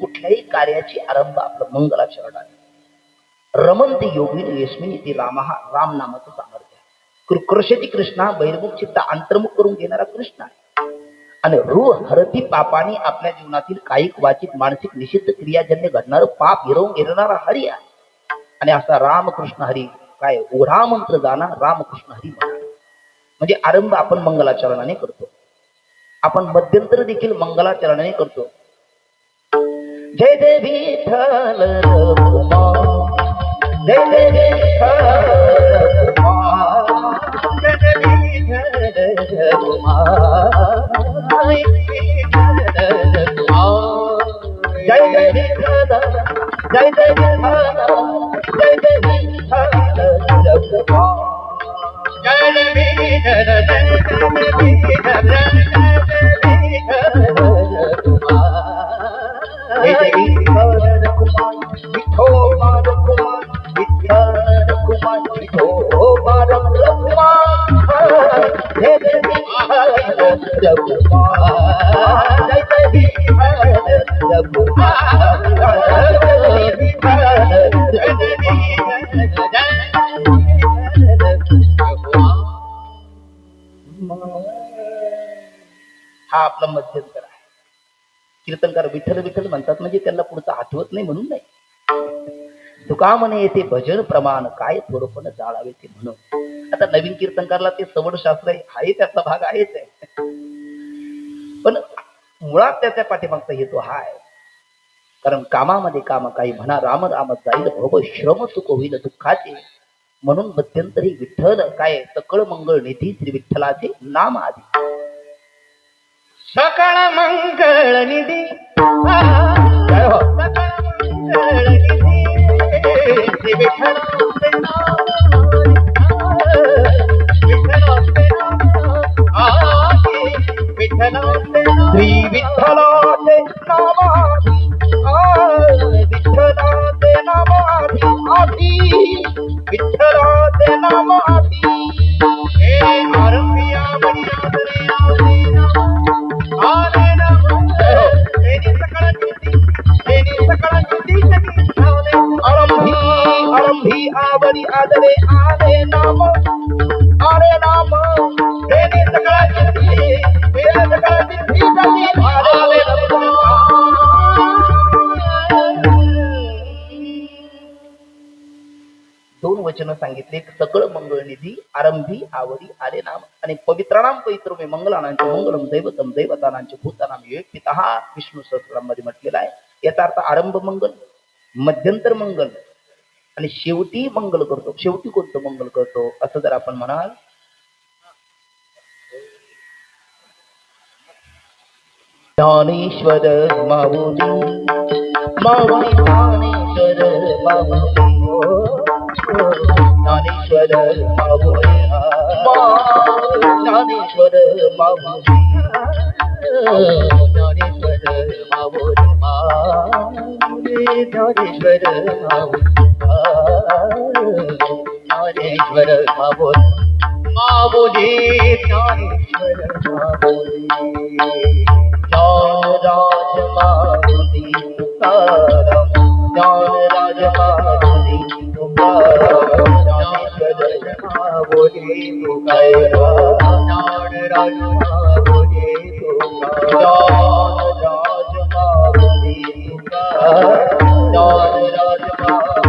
कुठल्याही कार्याची आरंभ आपलं मंगलाचरण आहे. रमंती योगिनी यस्मिनी ती रामहा, राम नामाचं सामर्थ्य आहे. कृष्णाची कृष्णा बहिर्मुख चित्त अंतर्मुख करून घेणारा कृष्ण आहे. आणि रूह हरती पापानी आपल्या जीवनातील कायिक वाचिक मानसिक निषिद्ध क्रियाजन्य घडणारं पाप हिरवून घेणारा हरी आहे. आणि असा रामकृष्ण हरी काय ओढा मंत्र जाणा रामकृष्ण हरी म्हणा. म्हणजे आरंभ आपण मंगलाचरणाने करतो, आपण मध्यंतर देखील मंगलाचरणाने करतो. जय जय विठ्ठल रघुमा, जय जय विठ्ठल रघुमा, जय जय विठ्ठल रघुमा, जय जय विठ्ठल, जय जय विठ्ठल, जय जय विठ्ठल रघुमा, जय विठ्ठल, जय विठ्ठल, जय जय विठ्ठल रघुमा, विठोबा रघुमा, विठ्ठल रघुमा, विठोबा रघुमा, जय जय विठ्ठल रघुमा, जय जय विठ्ठल रघुमा, जय हा आपला मध्यंतर आहे. कीर्तनकार विठ्ठल विठ्ठल म्हणतात म्हणजे त्यांना पुढचं आठवत नाही म्हणून नाही. तुका म्हणे येथे भजन प्रमाण काय थोडपण जाळावे ते म्हणून. आता नवीन कीर्तनकारला ते सवड शास्त्र आहे, त्याचा भाग आहेच आहे, पण मुळात त्याच्या पाठीमागचा हेतू हा आहे कारण कामामध्ये काम काही म्हणा राम राम जाईल भव श्रम सुख होईल दुःखाचे. म्हणून मध्यंतरी विठ्ठल काय सकळ मंगळ निधी श्री विठ्ठलाचे नाम आधी. सकळ मंगळ निधी काय हो? सकळ मंगळ निधी श्री विठ्ठलाचे नाम विठ्ठलाचे नाम आधी विठ्ठलाचे नाम श्री विठ्ठलाचे नाम आधी. विठ्ठलाचे नाम आधी विठ्ठलाचे नाम आधी. हे आरंभी आवडी आदरे आले नाम तेनी सकळ निधी आरंभी आरंभी आवडी आदरे आले नाम आले नाम. तेनी सकळ निधी तेनी सकळ निधी आले नाम. दोन वचन सांगितले. एक सकळ मंगळ निधी आरंभी आवडी आले नाम आणि पवित्राणाम पवित्र मे मंगलानांचे मंगलम दैवतम दैवतानांचे भूतानाम एक पिता हा विष्णू सहस्त्रनाम मध्ये म्हटलेला आहे. याचा अर्थ आरंभ मंगल, मध्यंतर मंगल आणि शेवटी मंगल करतो. शेवटी कोणतं मंगल करतो असं जर आपण म्हणाल ज्ञानेश्वर माऊली माऊली ज्ञानेश्वर माऊली ज्ञानेश्वर माऊली ज्ञानेश्वर माऊली ज्ञानेश्वर माऊली ज्ञानेश्वर ज्ञानेश्वर माऊली माऊली ज्ञानेश्वर माऊली ज्ञान राज माऊली तुकाराम ज्ञान राज माऊली तुकाराम ज्ञानेश्वर माऊली तुकाराम ज्ञान राज माऊली तुकाराम ज्ञान राज माऊली तुकाराम ज्ञान राज माऊली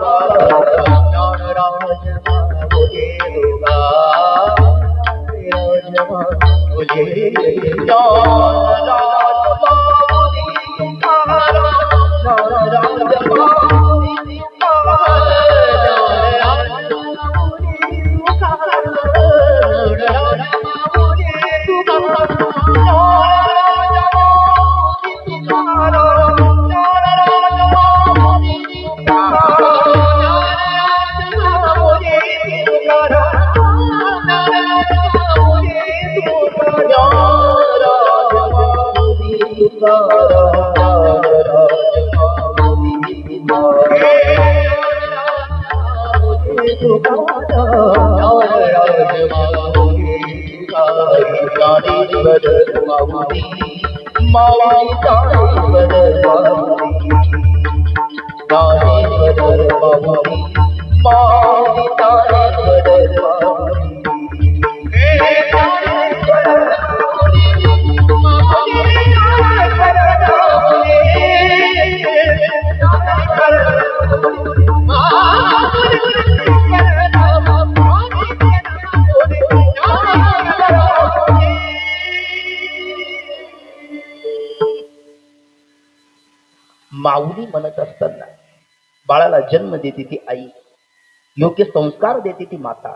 तुकाराम ज्ञान राज माऊली माऊली म्हणत असताना बाळाला जन्म देते ती आई, योग्य संस्कार देते ती माता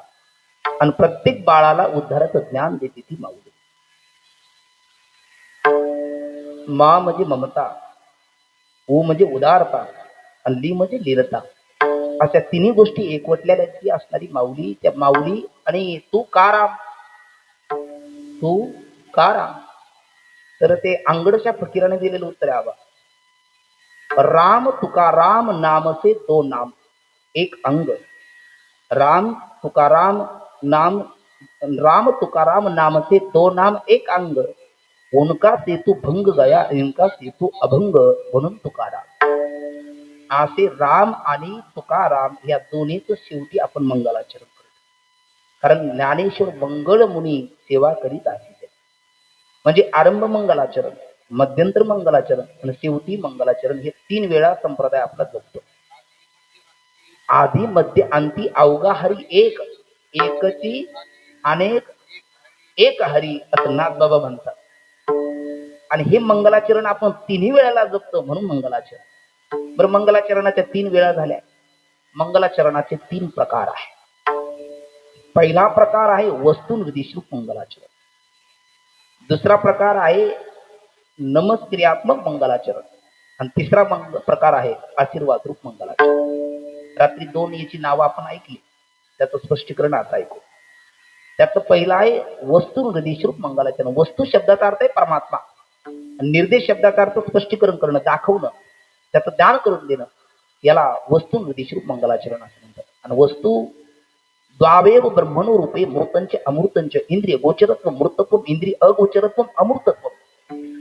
आणि प्रत्येक बाळाला उद्धाराचं ज्ञान देते ती माऊली. मा म्हणजे ममता, ओ म्हणजे उदारता आणि ली म्हणजे लीलता. अशा तिन्ही गोष्टी एकवटलेल्या असणारी माऊली. त्या माऊली आणि तू का राम, तू का राम. तर ते अंगडच्या फकीराने दिलेलं उत्तर आहे. आबा राम तुकाराम नाम से दो नाम एक अंग. राम तुकाराम नाम, राम तुकाराम नाम से दो नाम एक अंग. उनका सेतू भंग गया इनका सेतू अभंग म्हणून तुकाराम. असे राम आणि तुकाराम या दोन्हीच शेवटी आपण मंगलाचरण करतो. कारण ज्ञानेश्वर मंगळ मुनी सेवा करीत आहे. म्हणजे आरंभ मंगलाचरण, मध्यंतर मंगलाचरण आणि शेवटी मंगलाचरण हे 3 वेळा संप्रदाय आपला जपतो. आधी मध्य अंती अवघा हरी एक, एकची अनेक एक हरी असं नाथ बाबा म्हणतात. आणि हे मंगलाचरण आपण तिन्ही वेळेला जपतो म्हणून मंगलाचरण. बरं, मंगलाचरणाच्या 3 वेळा झाल्या. मंगलाचरणाचे 3 प्रकार आहे. पहिला प्रकार आहे वस्तुनिर्देशित मंगलाचरण. दुसरा प्रकार आहे नमस्क्रियात्मक मंगलाचरण आणि तिसरा प्रकार आहे आशीर्वाद रूप मंगलाचरण. रात्री 2 याची नावं आपण ऐकली, त्याचं स्पष्टीकरण आता ऐकू. त्याचं पहिलं आहे वस्तुनिर्देशित रूप मंगलाचरण. वस्तू शब्दाचा अर्थ आहे परमात्मा, निर्देश शब्दाचा अर्थ स्पष्टीकरण करणं, दाखवणं, त्याचं ज्ञान करून देणं, याला वस्तुनिर्देशित रूप मंगलाचरण असं म्हणतात. आणि वस्तू द्वावेव ब्रह्मणो रूपे मूर्तंच अमूर्तंच इंद्रिय गोचरत्व मूर्तत्व इंद्रिय अगोचरत्व अमूर्तत्व.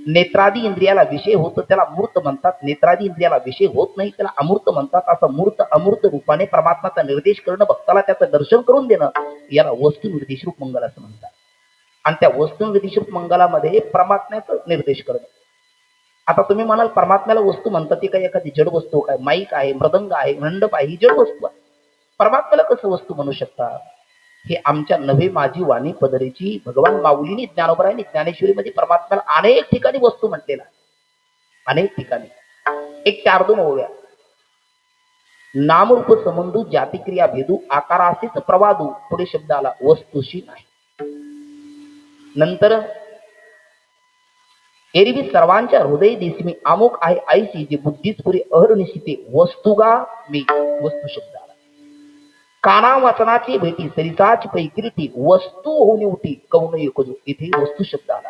नेत्रादी इंद्रियाला विषय होतं त्याला मूर्त म्हणतात, नेत्रादी इंद्रियाला विषय होत नाही त्याला अमूर्त म्हणतात. असं मूर्त अमूर्त रूपाने परमात्माचा निर्देश करणं, भक्ताला त्याचं दर्शन करून देणं, याला वस्तुनिर्देश रूप मंगल असं म्हणतात. आणि त्या वस्तुनिर्देश रूप मंगलामध्ये परमात्म्याचा निर्देश करणं. आता तुम्ही म्हणाल परमात्म्याला वस्तू म्हणतात ती काय एखादी जड वस्तू, काय माईक आहे, मृदंग आहे, मंडप आहे, ही जड वस्तू आहे. परमात्म्याला कसं वस्तू म्हणू शकता? हे आमच्या नव्हे माझी वाणी पदरीची भगवान माऊलीने ज्ञानोबरायांनी ज्ञानेश्वरीमध्ये परमात्म्याला अनेक ठिकाणी वस्तू म्हटलेला, अनेक ठिकाणी. एक 4-2 ओव्या. नामरूप संबंधू जातिक्रिया भेदू आकाराशीच प्रवादू, पुढे शब्द आला वस्तूशी नाही. नंतर एरवी सर्वांच्या हृदय दिसमी अमुक आहे ऐशी जी बुद्धीच पुरी अहर्निशिते वस्तुगा मी, वस्तू शब्द आला. काना वाचनाची भेटी सरिताची पैकिरीटी वस्तू होऊन उठी कौन एकजो, इथे वस्तू शब्द आला.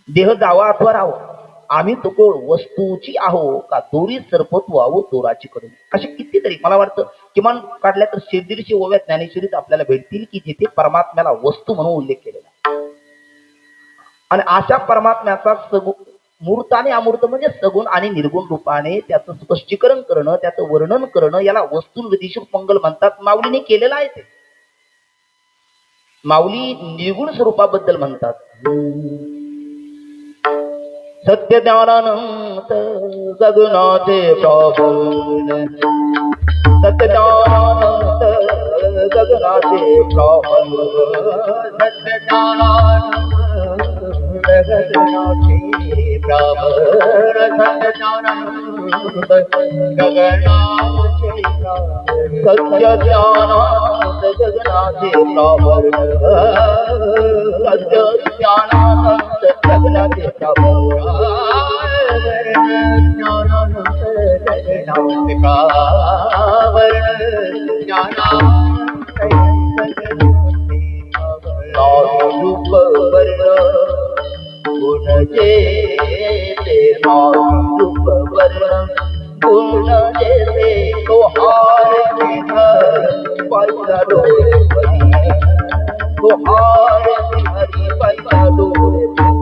देह जावा अथवा राहो आम्ही तुकोळ वस्तूची आहो का दोरी सरपत व्हावं दोराची करून. असे कितीतरी मला वाटतं किमान काढल्या तर 150 ओव्या ज्ञानेश्वरीत आपल्याला भेटतील की जिथे परमात्म्याला वस्तू म्हणून उल्लेख केलेला. आणि अशा परमात्म्याचा मूर्त आणि अमूर्त म्हणजे सगुण आणि निर्गुण रूपाने त्याचं स्पष्टीकरण करणं, त्याचं वर्णन करणं, याला वस्तुनिर्देशित मंगल म्हणतात. माऊलीने केलेलं आहे ते. माऊली निर्गुण स्वरूपाबद्दल म्हणतात. सत्य ज्ञानानंत गगनाचे प्राबल्य, सत्य ज्ञानानंत गगनाचे प्राबल्य, सत्य ज्ञानानंत गगनाचे प्राबल्य, सत्य ज्ञानानंत गगनाचे प्राबल्य, सत्य ज्ञानानंत गगनाचे प्राबल्य, सत्य ज्ञानानंत गगनाचे प्राबल्य, ज्ञानानंत गगनाचे प्राबल्य, ज्ञानानंत रूप वर्ण गुण जेते, रूप वर्ण गुण जेते, तो हार पैसा डोळे परी, तो हार हरी पैसा डोळे परी,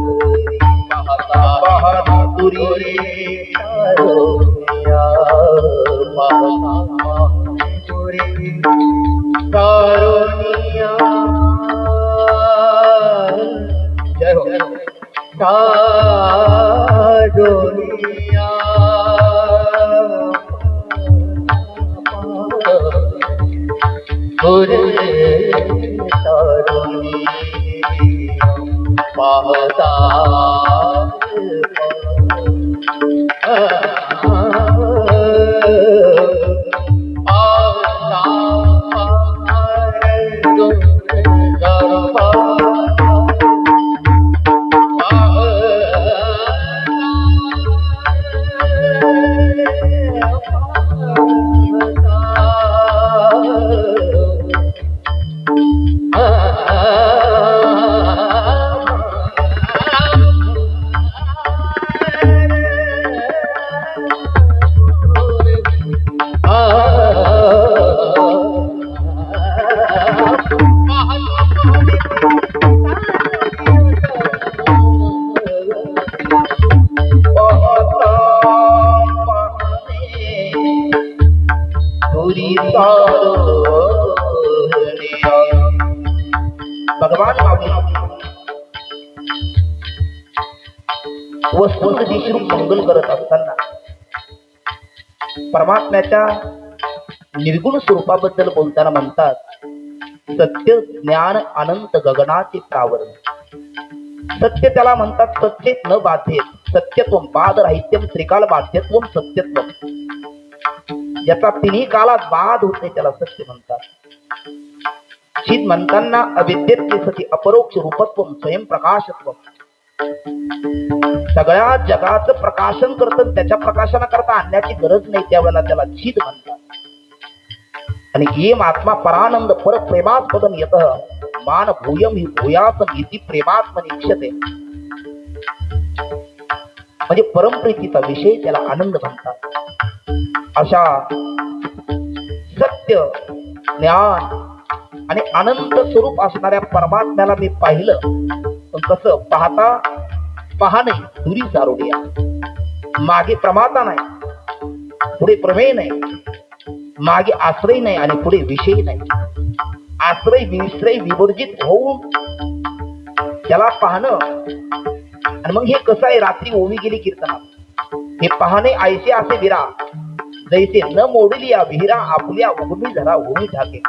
पाहता पाहता तुरी पाहता तुरी कारुण्या. जय हो. कारुण्या तरुणी पाहता भगवान माऊली वस्तुनिर्देशित मंगल करत असताना परमात्म्याच्या निर्गुण स्वरूपाबद्दल बोलताना म्हणतात सत्य ज्ञान अनंत गगनाचे प्रावरण. सत्य त्याला म्हणतात सत्येत न बाध्येत, सत्यत्वम बाध राहित्यम त्रिकाल बाध्यत्वम सत्यत्वम. ज्याचा तिन्ही कालात बाध होत नाही त्याला सत्य म्हणतात. चित म्हणताना अविद्येत सती अपरोक्ष रूपत्वम स्वयंप्रकाशत्वम. सगळ्या जगाचं प्रकाशन करतं, त्याच्या प्रकाशनाकरता आणण्याची गरज नाही त्यावेळेला त्याला चित म्हणतात. आणि येम आत्मा परानंद परप्रेमास्पदम येत मान भूयम हि भूयासम इति प्रेमात्मनि इच्छते. म्हणजे परमप्रीतीचा विषय त्याला आनंद म्हणतात. अशा सत्य ज्ञान आणि अनंत स्वरूप असणाऱ्या परमात्म्याला मी पाहिलं. पण कसं पाहता पाहणे दुरी सारोडिया. मागे प्रमाता नाही, पुढे प्रमेय नाही, मागे आश्रय नाही आणि पुढे विषय नाही. आश्रय विश्रय विवर्जित होऊन त्याला पाहणं. आणि मग हे कसं आहे, रात्री ओवी गेली कीर्तनात, हे पाहणे ऐसे असे विरा जैसे न मोडलिया विहिरा आपुल्या उगमी झरा होई ठाके.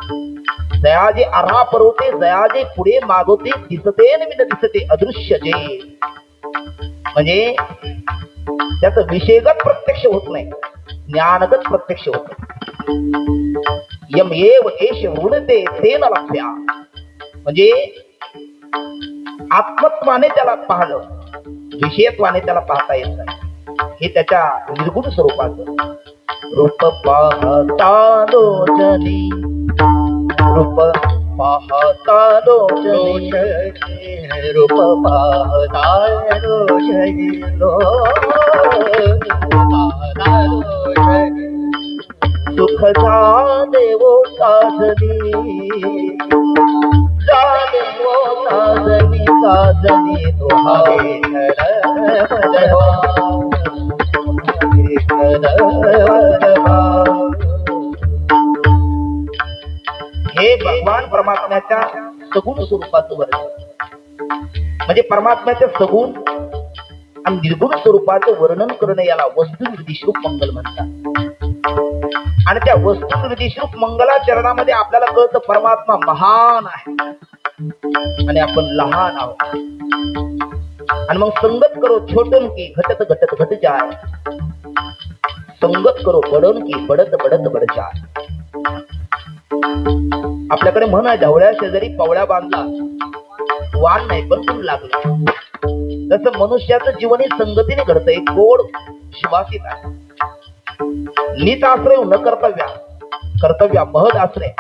दयाजे आरा परवते दयाजे पुढे मागवते दिसते न विन दिसते अदृश्य जे. म्हणजे त्याचं विषयगत प्रत्यक्ष होत नाही, ज्ञानगत प्रत्यक्ष होत. यम एव एष वृणते तेन लक्ष्या. म्हणजे आत्मत्वाने त्याला पाहणं, विषयत्वाने त्याला पाहता येत नाही. हे त्याच्या निर्गुण स्वरूपाचं. रूप पाहता लोचनी, रूप पाहता लोचनी, रूप पाहता रोषणी, सुख देवो साधनी, जादेवो साधनी साधनी तुहावे हे भगवान परमात्म्याच्या सगुण स्वरूपाचं वर्णन. म्हणजे परमात्म्याच्या सगुण आणि निर्गुण स्वरूपाचं वर्णन करणं याला वस्तुनिर्दिष्ट मंगल म्हणतात. आणि त्या वस्तुनिर्दिष्ट मंगलाचरणामध्ये आपल्याला कळतं परमात्मा महान आहे आणि आपण लहान आहोत. आणि मग संगत करो छोटन की घटत घटत घट जाय, संगत करो बडन की बडत बडत बड जाय. आपल्याकडे म्हण आहे, ढवळ्या शेजारी पवळ्या बांधला वान नाही पण गुण लागला. तसं मनुष्याचं जीवन हे संगतीने घडतंय, गोड सुवासित आहे. नीत आश्रय न कर्तव्या, कर्तव्या महद आश्रय.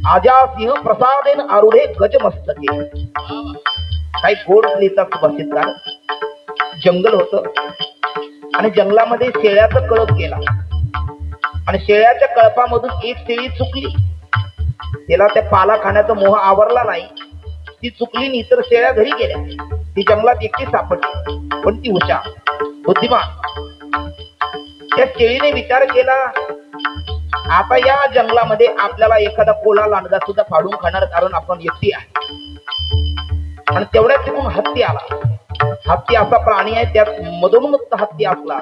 आजा सिंह प्रसादेन आरुढे गज मस्तके. काही गोड नीता सुभाषित काढ. जंगल होत आणि जंगलामध्ये शेळ्याचा कळप गेला आणि शेळ्याच्या कळपामधून एक शेळी चुकली. तिला त्या पाला खाण्याचा मोह आवरला नाही, ती चुकली आणि इतर शेळ्या घरी गेल्या. ती जंगलात एकटी सापडली, पण ती हुशार बुद्धिमान. त्या शेळीने विचार केला, आता या जंगलामध्ये आपल्याला एखादा कोला लांडगा सुद्धा फाडून खाणार, कारण आपण एकटी आहे. आणि तेवढ्यात तिथून हत्ती आला. हत्ती असा प्राणी आहे, त्यात मधोन्मत्त हत्ती असला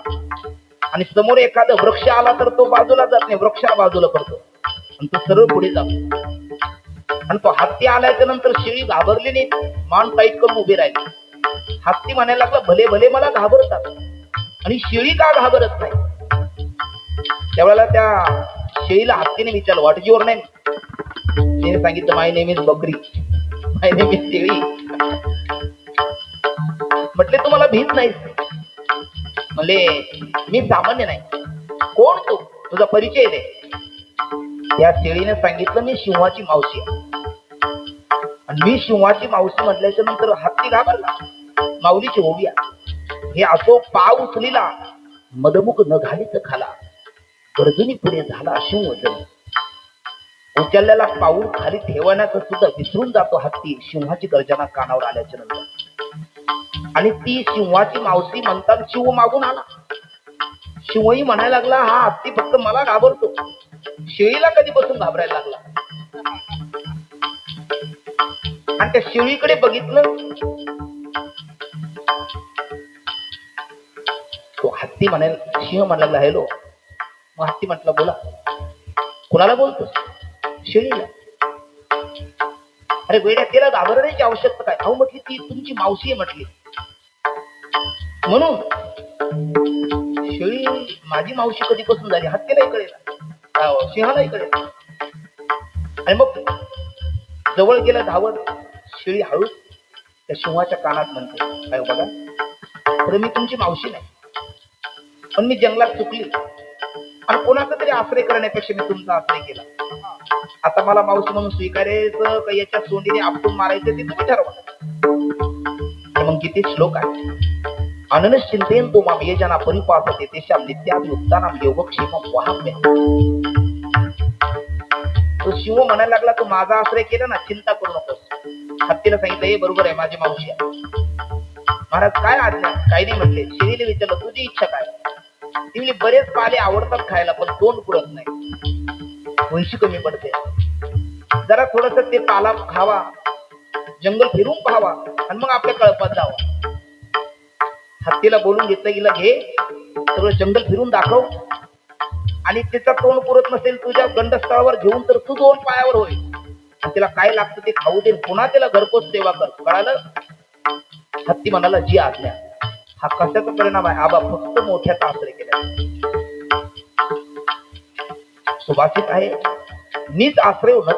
आणि समोर एखादा वृक्ष आला तर तो बाजूला जात नाही, वृक्षाला बाजूला करतो आणि तो सरळ पुढे जातो. आणि तो हत्ती आल्याच्या नंतर शेळी घाबरली नाही, मान टाईट करून उभी राहिली. हत्ती म्हणायला लागला, भले भले मला घाबरतात, आणि शेळी का घाबरत नाही. त्यावेळेला त्या शेळीला हत्तीने विचारलं, व्हॉट इज युअर नेम. तिने सांगितलं, माय नेम इज बकरी, माय नेम इज शेळी. म्हटले तुम्हाला भीत नाही. म्हणले मी सामान्य नाही. कोण तू, तुझा परिचय दे. त्या शेळीने सांगितलं, मी सिंहाची मावशी आहे. आणि मी सिंहाची मावशी म्हटल्याच्या नंतर हत्ती घाबरला. माऊलीची ओविया हे असो पाव उचलीला, मदमुख न घालीच खाला, गर्जनी पुढे झाला शिवजनी. उचललेला पाऊल खाली ठेवण्याचं सुद्धा विसरून जातो हत्ती सिंहाची गर्जना कानावर आल्याच्या नंतर. आणि ती सिंहाची मावशी म्हणतात शिव मागून आला. शिवही म्हणायला लागला, हा हत्ती फक्त मला घाबरतो, शेळीला कधीपासून घाबरायला लागला. आणि त्या शेळीकडे बघितलं, तो हत्ती म्हणायला, सिंह म्हणायला हॅलो. मग हत्ती म्हटलं बोला. कुणाला बोलतोस. शेळीला. अरे वेड्या, तिला घाबरण्याची आवश्यकता काय? अहो म्हटली ती तुमची मावशी आहे म्हटली. म्हणून शेळी माझी मावशी कधीपासून झाली हत्तीलाही कळेल, सिंहालाही कळेल. आणि मग जवळ गेलं धावत, शेळी हळूच त्या सिंहाच्या कानात म्हणते, काय बघा, तर मी तुमची मावशी नाही, पण मी जंगलात चुकली आणि कोणाचा तरी आश्रय करण्यापेक्षा मी तुमचा आश्रय केला. आता मला मावशी म्हणून स्वीकारायचं का याच्या सोंडीने आपटून मारायचं ते तुम्ही ठरवा. मग किती श्लोक आहे. अननश्चिंतेन तो माम ये जना परिपासते तेषां नित्यापि उत्तानाम योगक्षेमं वहाम्य. तो शिव म्हणायला लागला, तू माझा आश्रय केला ना, चिंता करू नकोस. हत्तीला सांगितलं, हे बरोबर आहे, माझी मावशी आहे. महाराज काय आज्ञा? काही नाही म्हटले. शेळीने विचारलं, तुझी इच्छा काय? ती म्हणली, बरेच पाले आवडतात खायला, पण तोंड पुरत नाही, वंशी कमी पडते. जरा थोडस ते पाला खावा, जंगल फिरून पाहावा आणि मग आपल्या कळपात जावा. हत्तीला बोलून घेतलं गेलं, घे सगळं जंगल फिरून दाखव, आणि त्याचा तोंड पुरत नसेल तुझ्या गंडस्थळावर घेऊन तर तू 2 पायावर होईल, आणि तिला काय लागतं ते खाऊ दे, पुन्हा त्याला घरपोच सेवा कर. कळालं? हत्ती म्हणाला, जी आज्ञा. हा कशाचा परिणाम आहे? आबा फक्त मोठ्याचा आश्रय केला. सुभाषित आहे, नीच आश्रय न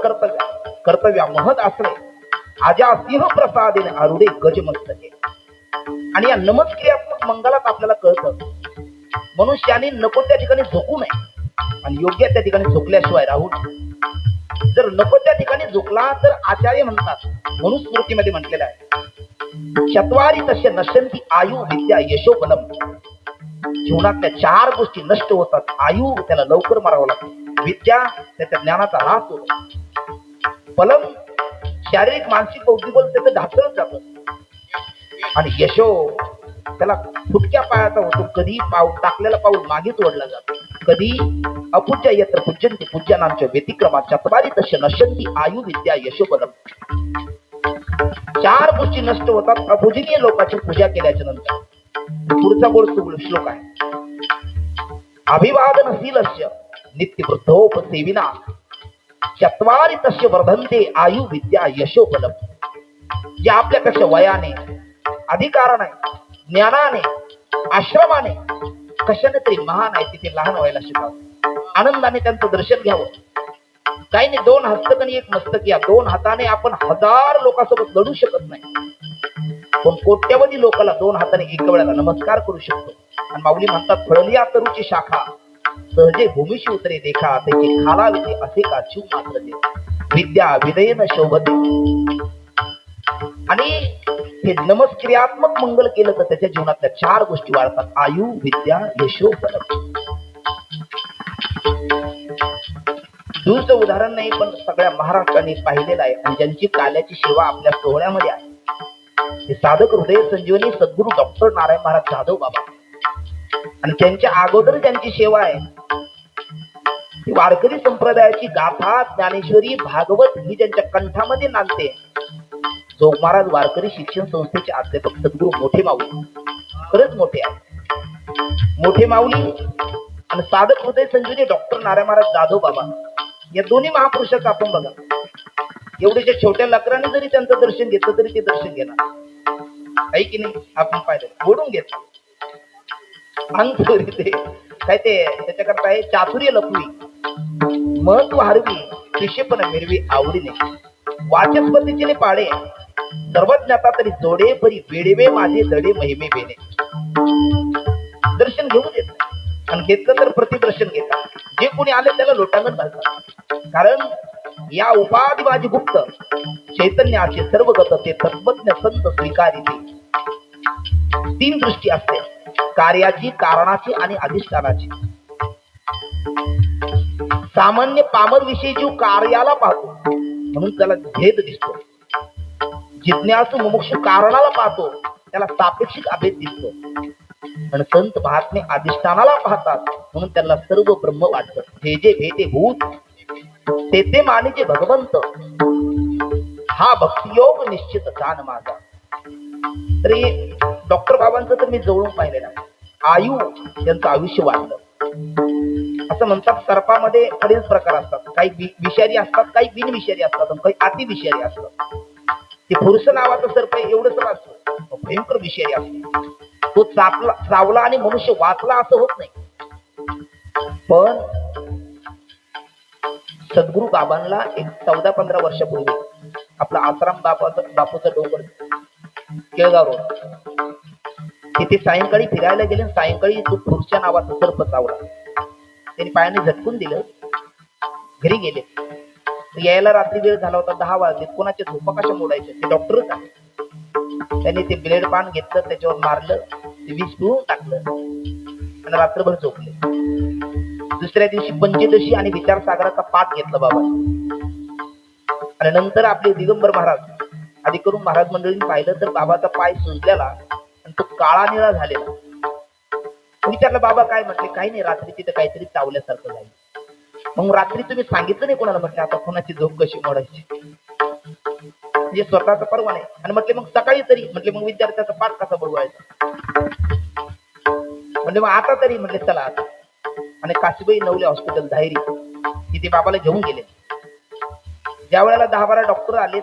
कर्तव्या महद आश्रय आजा सिंह प्रसादेने आरुडे गजमस्तके. आणि या नमस्क्रियात्मक मंगलात आपल्याला कळतं, मनुष्याने नको त्या ठिकाणी झोकू नये आणि योग्य त्या ठिकाणी झोकल्याशिवाय राहू नये. जर नको त्या ठिकाणी झोकला तर आचार्य म्हणतात, मनुस्मृतीमध्ये म्हटलेलं आहे, चत्वारी तस्य नश्यन्ति आयु विद्या यशो बलम. जीवनातल्या 4 गोष्टी नष्ट होतात. आयु, त्याला लवकर मरावं लागतं. विद्या, त्याच्या ज्ञानाचा ऱ्हास होतो. बलम, शारीरिक मानसिक बौद्धिक बल त्याचं ढासळत जातं. आणि यशो, त्याला फुटक्या पायाचा होतो. कधी टाकलेला पाऊल मागेच ओढला जातो. कधी अपूज्य यत्र पूज्यन्ते पूज्यानांच्या व्यतिक्रमात चत्वारी तस्य नश्यन्ति आयु विद्या यशो बलम. 4 गोष्टी नष्ट होतात अपूजनीय लोकांची पूजा केल्याच्या नंतर. पुढचा गोड श्लोक आहे, अभिवादनशीलस्य नित्यवृद्धोपसेविना चत्वारी तस्य वर्धन्ते आयु विद्या यशो बलम. जे आपल्यापेक्षा वयाने, अधिकाराने, ज्ञानाने, आश्रमाने, कशाने तरी महान आहे, तिथे लहान व्हायला शिकावं. आनंदाने त्यांचं दर्शन घ्यावं. काही नाही, 2 हस्तक आणि 1 मस्तक, या 2 हाताने आपण 1000 लोकांसोबत लढू शकत नाही, पण कोट्यवधी लोकांना 2 हाताने एका वेळेला नमस्कार करू शकतो. आणि माऊली म्हणतात, फळलिया तरुची शाखा सहजे भूमीशी उतरे देखा, त्याची खालाविते असे का शिव मात्र दे. विद्या विदयेन शोभते. आणि हे नमस्क्रियात्मक मंगल केलं तर त्याच्या जीवनातल्या 4 गोष्टी वाढतात, आयु विद्या यशो बलम. दूरचं उदाहरण नाही, पण सगळ्या महाराष्ट्राने पाहिलेलं आहे आणि ज्यांची काल्याची सेवा आपल्या सोहळ्यामध्ये आहे, ते साधक हृदय संजीवनी सद्गुरू डॉक्टर नारायण महाराज जाधव बाबा. आणि त्यांच्या अगोदर ज्यांची सेवा आहे ती वारकरी संप्रदायाची गाथा, ज्ञानेश्वरी, भागवत ही ज्यांच्या कंठामध्ये नांदते, जोग महाराज वारकरी शिक्षण संस्थेचे अध्यापक सद्गुरू मोठे माऊली. खरंच मोठे आहे, मोठे माऊली. आणि साधक हृदय संजीवनी डॉक्टर नारायण महाराज जाधव बाबा, या दोन्ही महापुरुषाचं आपण बघा, एवढ्याच्या छोट्या लकराने जरी त्यांचं दर्शन घेतलं तरी ते दर्शन घेणार आहे की नाही? आपण पाहिलं, ओढून घेतलं अंग ते काय, ते त्याच्याकरता आहे चातुर्य लपवी, महत्व हरवी, शिष्यपण मिरवी आवडीने, वाचस्पतीचे पाडे, सर्वज्ञाता तरी जोडे परी वेडेवे माझे दडे महिमे बेने. दर्शन घेऊ देत आणि घेतलं तर प्रतिदर्शन घेतात. जे कोणी आले त्याला लोटांगण घालतात. कारण या उपाधिवाजी गुप्त चैतन्याचे सर्वगत ते तत्वज्ञ संत स्वीकारिते. 3 दृष्टी असते, कार्याची, कारणाची आणि अधिष्ठानाची. सामान्य पामर विषयी जीव कार्याला पाहतो म्हणून त्याला भेद दिसतो. जिज्ञासू मुमुक्षु कारणाला पाहतो, त्याला सापेक्षिक अभेद दिसतो. पण संत महात्मे अधिष्ठानाला पाहतात म्हणून त्यांना सर्व ब्रह्म वाटतं. जे जे भेटे भूत ते ते मानिजे भगवंत, हा भक्तियोग निश्चित जाण माझा. तरी डॉक्टर बाबांचं तर मी जवळून पाहिलेलं. आयु, त्यांचं आयुष्य वाढलं. असं म्हणतात सर्पामध्ये अनेक प्रकार असतात, काही विषारी असतात, काही बिनविषारी असतात, काही अतिविषारी असतात. ते पुरुष नावाचं सर्प एवढंच असतं, तो भयंकर विषारी असतो. तो चावला आणि मनुष्य वाचला असं होत नाही. पण सद्गुरु बाबांना एक 14-15 वर्षापूर्वी आपला आसाराम बापूचा डोंगर केळगाव रोड तिथे सायंकाळी फिरायला गेले. सायंकाळी तो खुर्च्या नावाचा सर्प चावला. त्यांनी पायाने झटकून दिलं, घरी गेले. यायला रात्री वेळ झाला होता, 10 वाजले. कोणाचे झोपा कशा मोडायचे, ते डॉक्टरच आहे. त्यांनी ते ब्लेड पान घेतलं, त्याच्यावर मारलं, ते विष पिऊन टाकलं आणि रात्रभर झोपले. दुसऱ्या दिवशी पंचदशी आणि विचारसागराचा पाठ घेतला बाबा. आणि नंतर आपले दिगंबर महाराज आधी करून महाराज मंडळींनी पाहिलं तर बाबाचा पाय सुजलेला आणि तो काळा निळा झालेला. विचारलं बाबा काय म्हटले, काही नाही, रात्री तिथं काहीतरी चावल्यासारखं झालं. मग रात्री तुम्ही सांगितलं नाही कोणाला? म्हटलं आता कोणाची झोप कशी मोडायची, म्हणजे स्वतःचा परवा नाही. आणि म्हटले मग सकाळी तरी, म्हटले मग विद्यार्थ्याचा पाठ कसा बुडवायचा, म्हणजे मग आता तरी, म्हटले चला आता. आणि काशीबाई नवले हॉस्पिटल धायरी तिथे बाबाला घेऊन गेले. ज्या वेळेला 10-12 डॉक्टर आले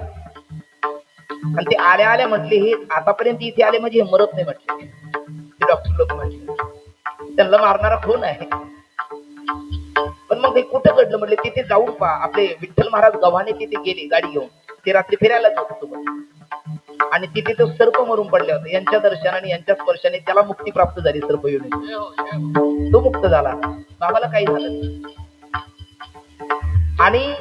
आणि ते आल्या आल्या म्हटले हे आतापर्यंत इथे आले म्हणजे हे मरत नाही म्हटले. ते डॉक्टर लोक म्हटले त्यांना मारणारा कोण आहे. पण मग हे कुठं घडलं म्हटले, तिथे जाऊन पहा. आपले विठ्ठल महाराज गव्हाणे तिथे गेले गाडी घेऊन, ते रात्री फिरायला जात सोबत आणि तिथे तो सर्प मरून पडले होते. यांच्या दर्शनाने यांच्या स्पर्शाने त्याला मुक्ती प्राप्त झाली. सर्प येऊन तो मुक्त झाला, बाबाला काही झालं नाही. आणि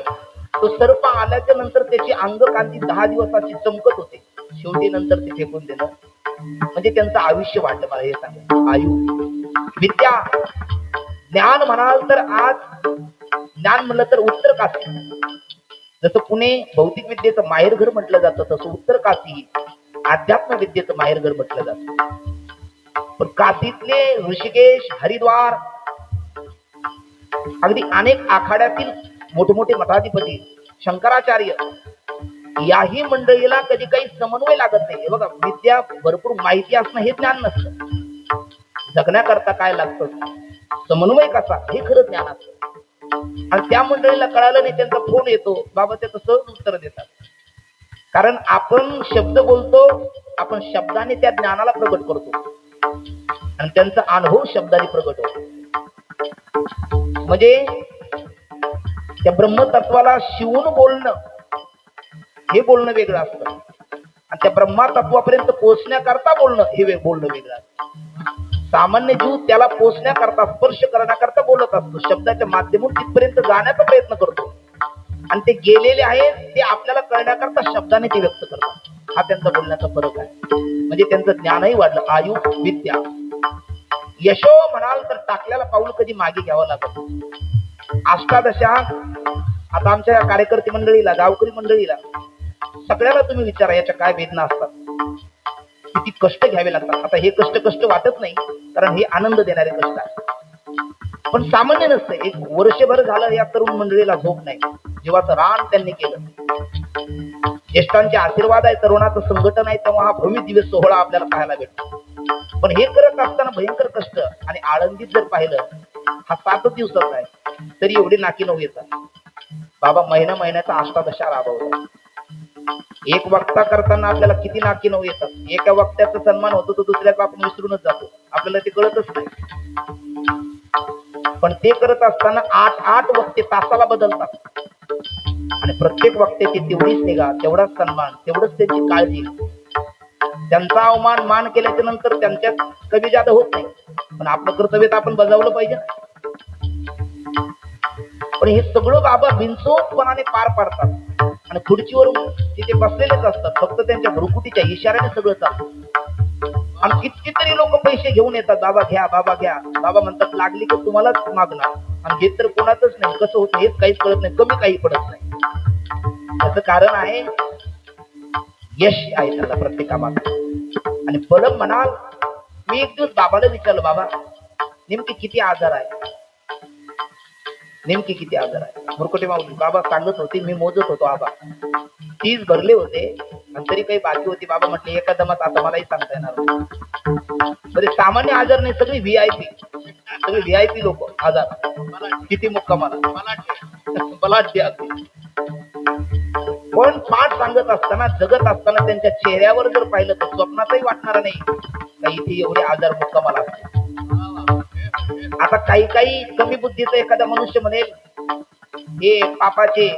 तो सर्प आल्याच्या नंतर त्याची अंगकांती 10 दिवसाची चमकत होते. शेवटी नंतर ते फेकून दिलं. म्हणजे त्यांचं आयुष्य वाढलं. मला हे सांगा, आयु विद्या ज्ञान म्हणाल तर आज ज्ञान म्हणलं तर उत्तर काशी. जसं पुणे भौतिक विद्येचं माहेरघर म्हटलं जातं, तसं उत्तर काशी अध्यात्म विद्येचं माहेरघर म्हटलं जातं. पण काशीतले ऋषिकेश, हरिद्वार, अगदी अनेक आखाड्यातील मोठमोठे मठाधिपती, शंकराचार्य, याही मंडळीला कधी काही समन्वय लागत नाही. हे बघा, विद्या भरपूर माहिती असणं हे ज्ञान नसतं. जगण्याकरता काय लागतं, समन्वय कसा, हे खरं ज्ञान असतं. आणि त्या मंडळीला कळालं नाही, त्यांचा फोन येतो, बाबा त्याचं सहज उत्तर देतात. कारण आपण शब्द बोलतो, आपण शब्दाने त्या ज्ञानाला प्रगट करतो आणि त्यांचा अनुभव शब्दाने प्रगट होतो. म्हणजे त्या ब्रह्मतत्वाला शिवून बोलणं हे बोलणं वेगळं असतं आणि त्या ब्रह्मतत्वापर्यंत पोहोचण्याकरता बोलणं हे बोलणं वेगळं असतं. सामान्य जीव त्याला पोहोचण्याकरता, स्पर्श करण्याकरता बोलत असतो, शब्दाच्या माध्यमातून तिथपर्यंत जाण्याचा प्रयत्न करतो आणि ते गेलेले आहेत ते आपल्याला कळण्याकरता शब्दाने ते व्यक्त करतात. हा त्यांचा बोलण्याचा फरक आहे. म्हणजे त्यांचं ज्ञानही वाढलं. आयु विद्या यशो म्हणाल तर टाकल्याला पाऊल कधी मागे घ्यावं लागत. अष्टादशा आता आमच्या या कार्यकर्ते मंडळीला, गावकरी मंडळीला सगळ्याला तुम्ही विचारा याच्या काय वेदना असतात, किती कष्ट घ्यावे लागतात. आता हे कष्ट वाटत नाही, कारण हे आनंद देणारे कष्ट आहे. पण सामान्य नसतं. एक वर्षभर झालं या तरुण मंडळीला झोप नाही. जीवाचं रान त्यांनी केलं. ज्येष्ठांचे आशीर्वाद आहे, तरुणाचं संघटन आहे, तेव्हा हा भव्य दिवस सोहळा आपल्याला पाहायला भेटतो. पण हे करत असताना भयंकर कष्ट. आणि आळंदीत जर पाहिलं, हा 7 दिवसाचा आहे, तरी एवढे नाकी नऊ येतात. बाबा महिन्याचा अष्टादशा राबवतात. एक वक्ता करताना आपल्याला किती नाकी नऊ येतात. एका वक्त्याचा सन्मान होतो तो दुसऱ्याचा आपण विसरूनच जातो, आपल्याला ते कळतच नाही. पण ते करत असताना 8 वक्ते तासाला बदलतात आणि प्रत्येक वक्त्याची तेवढीच निगा, तेवढाच सन्मान, तेवढंच त्यांची काळजी. त्यांचा अवमान मान केल्याच्या नंतर त्यांच्यात कमी जादा होत नाही, पण आपलं कर्तव्य आपण बजावलं पाहिजे. पण हे सगळं बाबा बिनचूकपणाने पार पाडतात आणि खुर्चीवरून तिथे बसलेलेच असतात. फक्त त्यांच्या भ्रुकुटीच्या इशाऱ्याने सगळं चालतं. आणि कितीतरी लोक पैसे घेऊन येतात, बाबा घ्या, बाबा घ्या. बाबा म्हणतात लागली की तुम्हालाच मागणार. आणि घेत तर कोणाचंच नाही. कसं होतं हेच काहीच कळत नाही, कमी काही पडत नाही. त्याचं कारण आहे यश आहे त्याला प्रत्येकामात. आणि बरं म्हणाल, मी एक दिवस बाबाला विचारलं, बाबा नेमके किती आजार आहे, नेमके किती आजार आहे. मुरकुटे माऊली बाबा सांगत होते, मी मोजत होतो. बाबा 30 भरले होते आणि तरी काही बाकी होती. बाबा म्हटले एका दमात आता मलाही सांगता येणार. म्हणजे सामान्य आजार नाही, सगळी VIP. सगळे व्हीआयपी लोक हजार किती मुक्कामाला बलाढ्य अगदी. पण पाठ सांगत असताना जगत असताना त्यांच्या चेहऱ्यावर जर पाहिलं तर स्वप्नातही वाटणार नाही का इथे एवढे आजार मुक्कामाला असते. आता काही काही कमी बुद्धीचा एखादा मनुष्य म्हणेल हे पापाचे,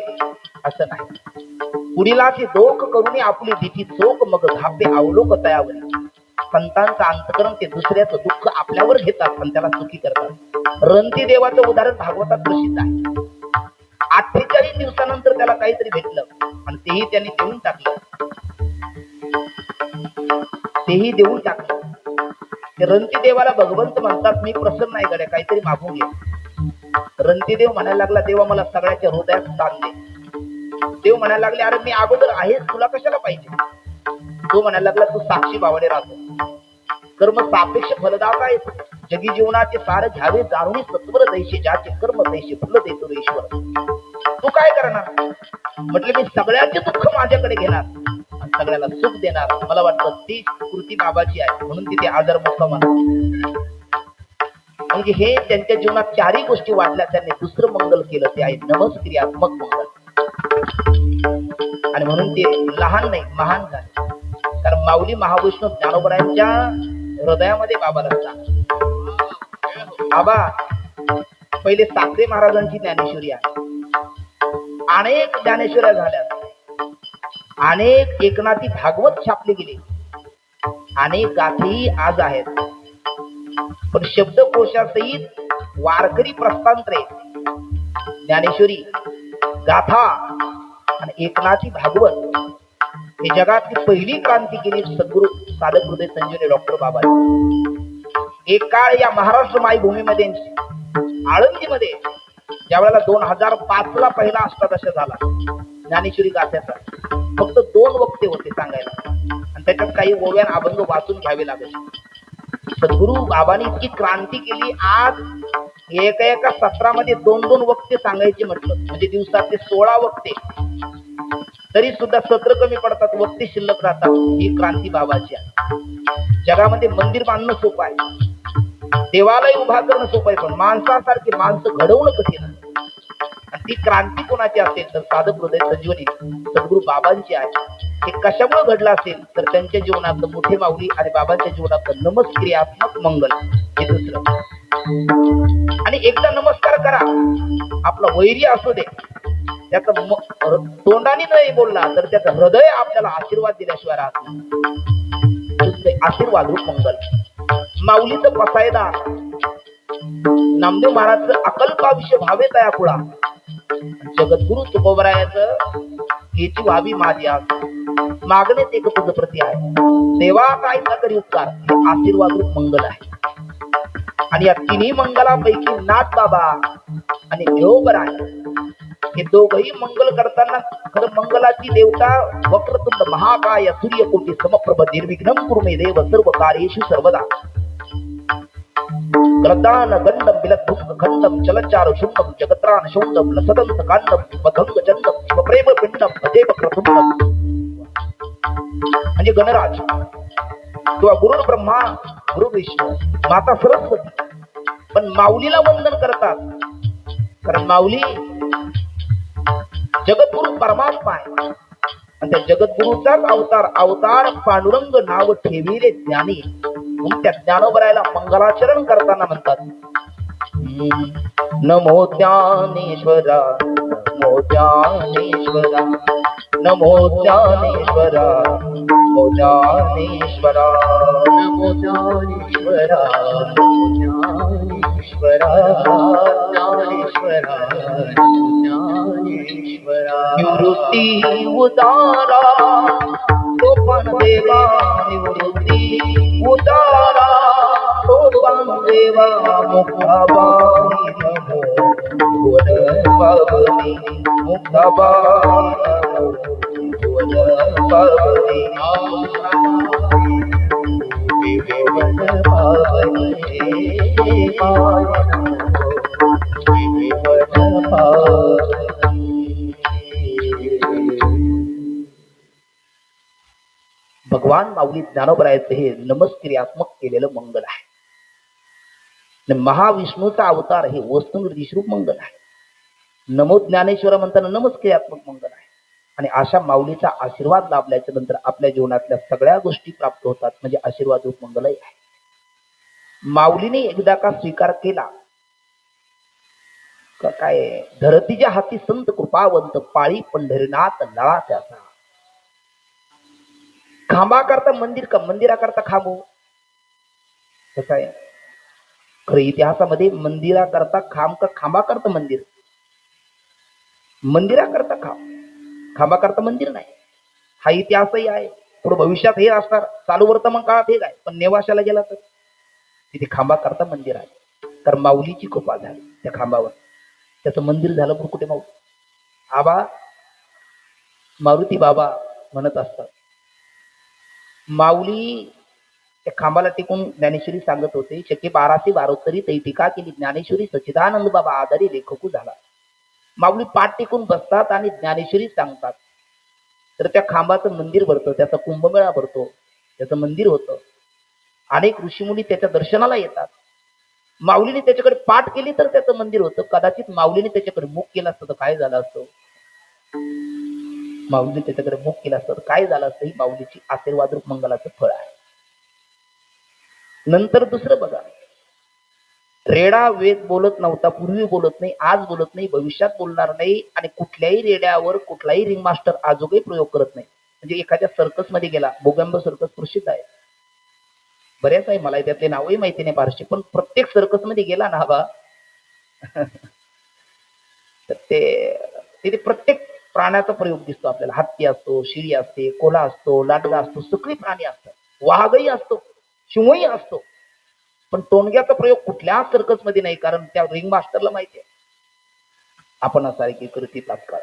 असं नाही. पुढीलाचे दोख करून आपली भीती चोख मग धापे अवलोक तयावरी. संतांचं अंतकरण ते दुसऱ्याचं दुःख आपल्यावर घेतात आणि त्याला सुखी करतात. रंती देवाचं उदाहरण भागवतात प्रसिद्ध आहे. 48 दिवसानंतर त्याला काहीतरी भेटलं आणि तेही त्यांनी देऊन टाकलं. ते रंती देवाला भगवंत म्हणतात मी प्रसन्न आहे गड्या, काहीतरी मागून घे. रंतीदेव म्हणायला लागला देवा मला सगळ्याच्या हृदयात स्थान दे. देव म्हणायला लागले अरे मी अगोदर आहेच, तुला कशाला पाहिजे. तो म्हणायला लागला तू साक्षी भावाने राहतो. कर्म सापेक्ष फलदाता आहे. जगी जीवनाचे सार घ्यावे जाणून सत्वर दैशे ज्याचे कर्म दैशे फल देतो ईश्वर. तू काय करणार. म्हटलं मी सगळ्याचे दुःख माझ्याकडे घेणार आणि सगळ्याला सुख देणार. मला वाटतं ती कृती बाबाची आहे म्हणून तिथे आजार मुक्काम. म्हणजे हे त्यांच्या जीवनात चारही गोष्टी वाढल्या. त्यांनी दुसरं मंगल केलं ते आहे नमस्क्रियात्मक मंगल. आणि म्हणून ते लहान नाही महान झाले. कारण माऊली महाविष्णू ज्ञानोबरायांच्या हृदयामध्ये बाबाला स्थान. बाबा पहिले साखरे महाराजांची ज्ञानेश्वरी आहे. अनेक ज्ञानेश्वऱ्या झाल्या. अनेक एकनाथी भागवत छापले गेले. अनेक गाथेही आज आहेत. पण शब्दकोशासहित वारकरी प्रस्थांतरे ज्ञानेश्वरी गाथा आणि एकनाथी भागवत हे जगातली पहिली क्रांती केली सद्गुरु साधक हृदय संजीवनी डॉक्टर बाबा. एक काळ या महाराष्ट्र मायभूमीमध्ये आळंदीमध्ये ज्या वेळेला 2005 ला पहिला अष्टादश झाला ज्ञानेश्वरी गाथ्याचा, फक्त 2 वक्ते होते सांगायला आणि त्याच्यात काही ओव्यान अभंग वाचून घ्यावे लागले. सद्गुरु बाबांनी इतकी क्रांती केली. आज एका सत्रामध्ये 2-2 वक्ते सांगायचे म्हटलं म्हणजे दिवसाचे 16 वक्ते, तरी सुद्धा सत्र कमी पडतात, वक्ते शिल्लक राहतात. ही क्रांती बाबाची आहे. जगामध्ये मंदिर बांधणं सोपं आहे, देवालय उभा करणं सोपं आहे, पण माणसासारखी माणसं घडवणं कठीण आहे. आणि ती क्रांती कोणाची असेल तर साधक हृदय संजीवनी सद्गुरु बाबांची आहे. हे कशामुळे घडलं असेल तर त्यांच्या जीवनातलं मोठे माऊली आणि बाबांच्या जीवनातलं नमस्क्रियात्मक मंगल हे दुसरं. आणि एकदा नमस्कार करा, आपला वैरी असू दे, त्याचा तोंडाने नाही बोलला तर त्याचं हृदय आपल्याला आशीर्वाद दिल्याशिवाय राहत नाही. आशीर्वाद रूप मंगल. माऊलीचं पसायदा नामदेव महाराजचं अकल्पाविषय भावे तया पुढा. जगद्गुरु तुकोबरायाचं हेची व्हावी माझी आज मागणेच एक तुझ प्रती आहे. देवा काय ना करी उपकार हे आशीर्वाद रूप मंगल आहे. आणि या तिन्ही मंगलापैकी नाथ बाबा आणि देवबराय हे दोघही मंगल करताना खरं मंगलाची देवता वक्रतुंड महाकाय सूर्यकोटी समप्रभ निर्विघ्नं कुरु मे देव सर्व कार्येषु सर्वदा. ग्रदान गंडम बिलद्भुक्त खंडम चलचार शुंडम जगत्रान शोंडम लसदंत कांडम मधंग चंडम शिवप्रेम पिंडम भजे वक्रतुंडम. म्हणजे गणराज किंवा गुरु ब्रह्मा गुरु विष्णू माता सरस्वती पण माऊलीला वंदन करतात. कारण माऊली जगद्गुरु परमात्मा आहे आणि त्या जगद्गुरुचाच अवतार पांडुरंग नाव ठेविले ज्ञानी. म्हणून त्या ज्ञानोबरायला मंगलाचरण करताना म्हणतात नमो ज्ञानेश्वरा नमो ज्ञानेश्वरा नमो ज्ञानेश्वरा नमो ज्ञानेश्वरा नमो ज्ञानेश्वरा ज्ञानेश्वरा ज्ञानेश्वरा ज्ञानेश्वरा. निवृत्ती उदारा सोपान देवा निवृत्ती उदारा सोपान देवा मुक्ताबाई नमो भुवन पावनी मुक्ताबाई नमो भुवन पावनी विवेवन पावनी विवेवन पावनी. भगवान माऊली ज्ञानोबरायाचं हे नमस्क्रियात्मक केलेलं मंगल आहे. आणि महाविष्णूचा अवतार हे वस्तुनिर्दिष्ट मंगल आहे. नमो ज्ञानेश्वर म्हणताना नमस्क्रियात्मक मंगल आहे. आणि अशा माऊलीचा आशीर्वाद लाभल्याच्या नंतर आपल्या जीवनातल्या सगळ्या गोष्टी प्राप्त होतात. म्हणजे आशीर्वाद रूप मंगलही आहे. माऊलीने एकदा का स्वीकार केला का काय, धरतीच्या हाती संत कृपावंत, पाळी पंढरीनाथ लळा त्याचा. खांबा करता मंदिर का मंदिराकरता खांबू, कसं आहे खरं इतिहासामध्ये, मंदिराकरता खांब का खांबा करता मंदिर, मंदिराकरता खांबा करता मंदिर नाही. हा इतिहासही आहे. पुढे भविष्यात हे असणार, चालू वर्तमान काळात हे काय, पण नेवाशाला गेला तर तिथे खांबा करता मंदिर आहे. कारण माऊलीची कृपा झाली त्या खांबावर, त्याचं मंदिर झालं. पण कुठे माऊली, आबा मारुती बाबा म्हणत असतात, माऊली त्या खांबाला टिकून ज्ञानेश्वरी सांगत होते, शके 1212 तरी टीका केली ज्ञानेश्वरी सच्चिदानंद बाबा आधारी लेखकू झाला. माऊली पाठ टिकून बसतात आणि ज्ञानेश्वरी सांगतात. तर त्या खांबाचं मंदिर भरतं, त्याचा कुंभमेळा भरतो, त्याचं मंदिर होतं. अनेक ऋषीमुनी त्याच्या दर्शनाला येतात. माऊलीने त्याच्याकडे पाठ केली तर त्याचं मंदिर होतं. कदाचित माऊलीने त्याच्याकडे मुख केलं असतं तर काय झालं असतं, माऊलीने त्याच्याकडे मुख केलं असतं तर काय झालं असतं. ही माऊलीची आशीर्वाद रूप मंगलाचं फळ आहे. नंतर दुसरं बघा, रेडा वेद बोलत नव्हता, पूर्वी बोलत नाही, आज बोलत नाही, भविष्यात बोलणार नाही. आणि कुठल्याही रेड्यावर कुठलाही रिंग मास्टर आजोगही प्रयोग करत नाही. म्हणजे एखाद्या सर्कस मध्ये गेला, बोगंब सर्कस प्रसिद्ध आहे, बऱ्याच आहे, मला त्यातले नावही माहिती नाही फारसे, पण प्रत्येक सर्कस मध्ये गेला ना बा तर तिथे प्रत्येक प्राण्याचा प्रयोग दिसतो आपल्याला. हत्ती असतो, शिळी असते, कोल्हा असतो, लांडगा असतो, सगळे प्राणी असतात, वाघही असतो, शिवही असतो. पण टोणग्याचा प्रयोग कुठल्या सर्कस मध्ये नाही, कारण त्या रिंग मास्टरला माहिती आहे आपण सारखी कृती तात्काळ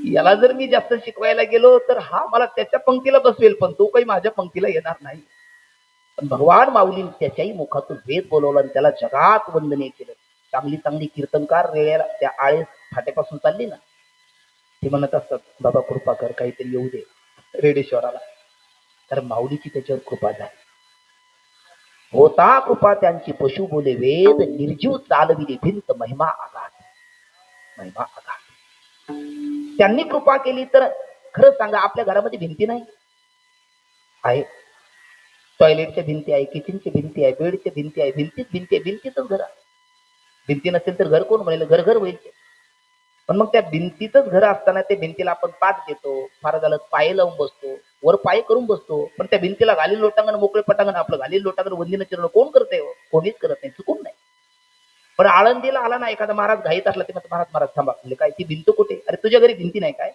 याला जर मी जास्त शिकवायला गेलो तर हा मला त्याच्या पंक्तीला बसवेल, पण तो काही माझ्या पंक्तीला येणार नाही. पण भगवान माऊलीने त्याच्याही मुखातून वेद बोलवला आणि त्याला जगात वंदनीय केलं. चांगली चांगली कीर्तनकार रेड्याला त्या आळे फाट्यापासून चालली ना, ते म्हणत असतात, बाबा कृपा कर, काहीतरी येऊ दे रेडेश्वराला. तर माऊलीची त्याच्यावर कृपा झाली. होता कृपा त्यांची, पशु बोले वेद, निर्जीव चालविले भिंत, महिमा आघात, महिमा आघात. त्यांनी कृपा केली. तर खरं सांगा, आपल्या घरामध्ये भिंती नाही आहे, टॉयलेटच्या भिंती आहे, किचनची भिंती आहे, बेडच्या भिंती आहे, भिंतीच भिंती आहे, भिंतीतच घर आहे. भिंती नसेल तर घर कोण म्हणेल, घर घर होईल. पण मग त्या भिंतीतच घर असताना त्या भिंतीला आपण पाठ देतो, फार झालं पाय लावून बसतो, वर पाय करून बसतो. पण त्या भिंतीला घालील लोटांगण, मोकळे पटांगण, आपलं घालील लोटांगण, वंदीन चरण कोण करते, कोणीच करत नाही, चुकून नाही. पण आळंदीला आला ना एखादा महाराज घाईत असला, ते म्हणतात, महाराज थांबा. म्हणजे काय, ती भिंत कुठे? अरे तुझ्या घरी भिंती नाही काय?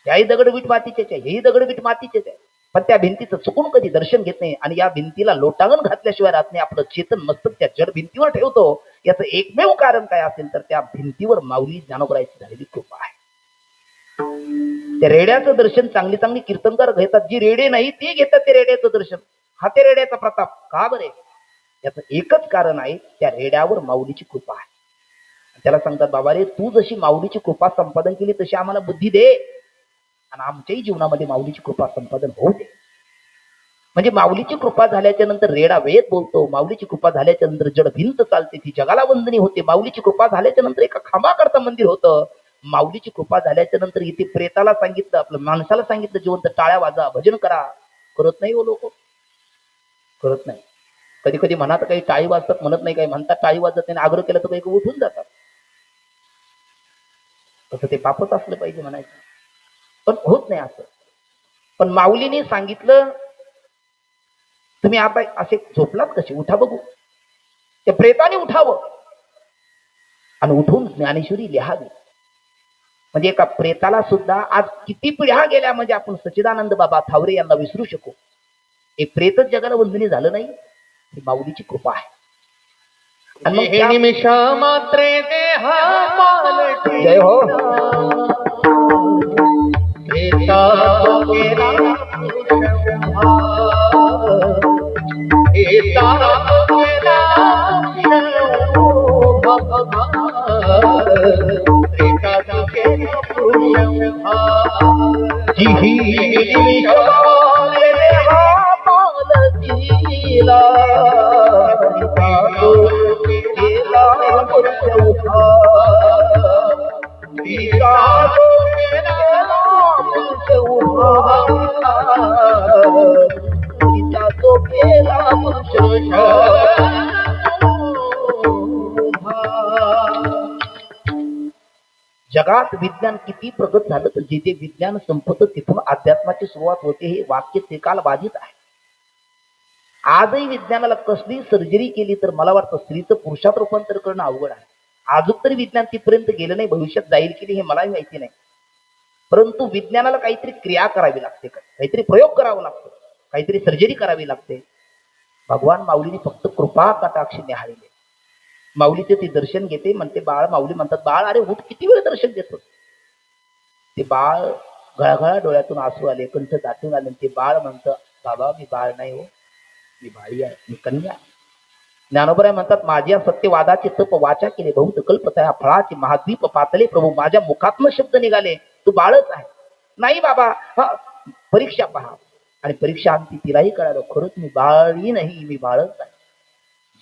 याही दगडवीट मातीचेच आहे, हेही दगडवीट मातीचेच आहे. पण त्या भिंतीचं चुकून कधी दर्शन घेत नाही. आणि या भिंतीला लोटांगण घातल्याशिवाय राहत नाही. आपलं चेतन मस्तक त्या जड भिंतीवर ठेवतो. याचं एकमेव कारण काय असेल तर त्या भिंतीवर माऊली ज्ञानोबराची झालेली कृपा आहे. त्या रेड्याचं दर्शन चांगली चांगली कीर्तनकार घेतात, जी रेडे नाही ते घेतात ते रेड्याचं दर्शन. हा ते रेड्याचा प्रताप का बरे? याचं एकच कारण आहे, त्या रेड्यावर माऊलीची कृपा आहे. त्याला सांगतात, बाबा रे, तू जशी माऊलीची कृपा संपादन केली तशी आम्हाला बुद्धी दे, आणि आमच्याही जीवनामध्ये माऊलीची कृपा संपादन होऊ दे. म्हणजे माऊलीची कृपा झाल्याच्या नंतर रेडा वेद बोलतो, माऊलीची कृपा झाल्याच्या नंतर जड भिंत चालते, ती जगाला वंदनी होते. माऊलीची कृपा झाल्याच्या नंतर एका खांबा करता मंदिर होतं. माऊलीची कृपा झाल्याच्या नंतर इथे प्रेताला सांगितलं, आपलं माणसाला सांगितलं, जिवंत टाळ्या वाजा, भजन करा. करत नाही हो लोक, करत नाही. कधी कधी म्हणत काही टाळी वाजतात, म्हणत नाही काही, म्हणतात टाळी वाजत नाही, आग्रह केला तर काही उठून जातात. तसं ते पापच असलं पाहिजे म्हणायचं, पण होत नाही असं. पण माऊलीने सांगितलं, तुम्ही आता असे झोपलात कसे, उठा बघू. त्या प्रेताने उठावं आणि उठून ज्ञानेश्वरी लिहावी. म्हणजे एका प्रेताला सुद्धा आज किती पिढ्या गेल्या म्हणजे आपण सच्चिदानंद बाबा थावरे यांना विसरू शकू. एक प्रेतच जगाला वंदनी झालं नाही, ही माऊलीची कृपा आहे. आणि मग त्या निमिषा मात्रे देहा पालटी, जय हो. एता तो केला पुरुषव्हा, एता तो केला पुरुषव्हा, एता तो केला पुरुषव्हा, जी ही निमिषा देहा पालटी, केला पिता तो केला पुरुष उद्धार पिता तो केला पुरुष उद्धार पिता तो केला पुरुष उद्धार जगात विज्ञान किती प्रगत झालं तर जिथे विज्ञान संपतं तिथून अध्यात्माची सुरुवात होते हे वाक्य त्रिकाल बाधित आहे. आजही विज्ञानाला कसली सर्जरी केली तर मला वाटतं स्त्रीचं पुरुषात रूपांतर करणं अवघड आहे. अजून तरी विज्ञान तिथपर्यंत गेलं नाही, भविष्यात जाईल की नाही हे मलाही माहिती नाही. परंतु विज्ञानाला काहीतरी क्रिया करावी लागते, काहीतरी प्रयोग करावा लागतो, काहीतरी सर्जरी करावी लागते. भगवान माऊलीने फक्त कृपा कटाक्ष निहाळले. माऊलीचे ती दर्शन घेते, म्हणते बाळ, माऊली म्हणतात बाळ अरे उठ, किती वेळ दर्शन देतो. ते बाळ घळाघळा डोळ्यातून आसू आले, कंठ दाटून आले. ते बाळ म्हणतं बाबा मी बाळ नाही हो, मी बाळी आहे, मी कन्या. ज्ञानोबराय म्हणतात माझ्या सत्यवादाचे तप वाचा केले, बहुत कल्पतया फळाचे महाद्वीप पातले, प्रभू माझ्या मुखातनं शब्द निघाले तू बाळच आहे. नाही बाबा, हा परीक्षा पहा. आणि परीक्षा अंती तिलाही कळालं खरंच मी बाळी नाही, मी बाळच आहे.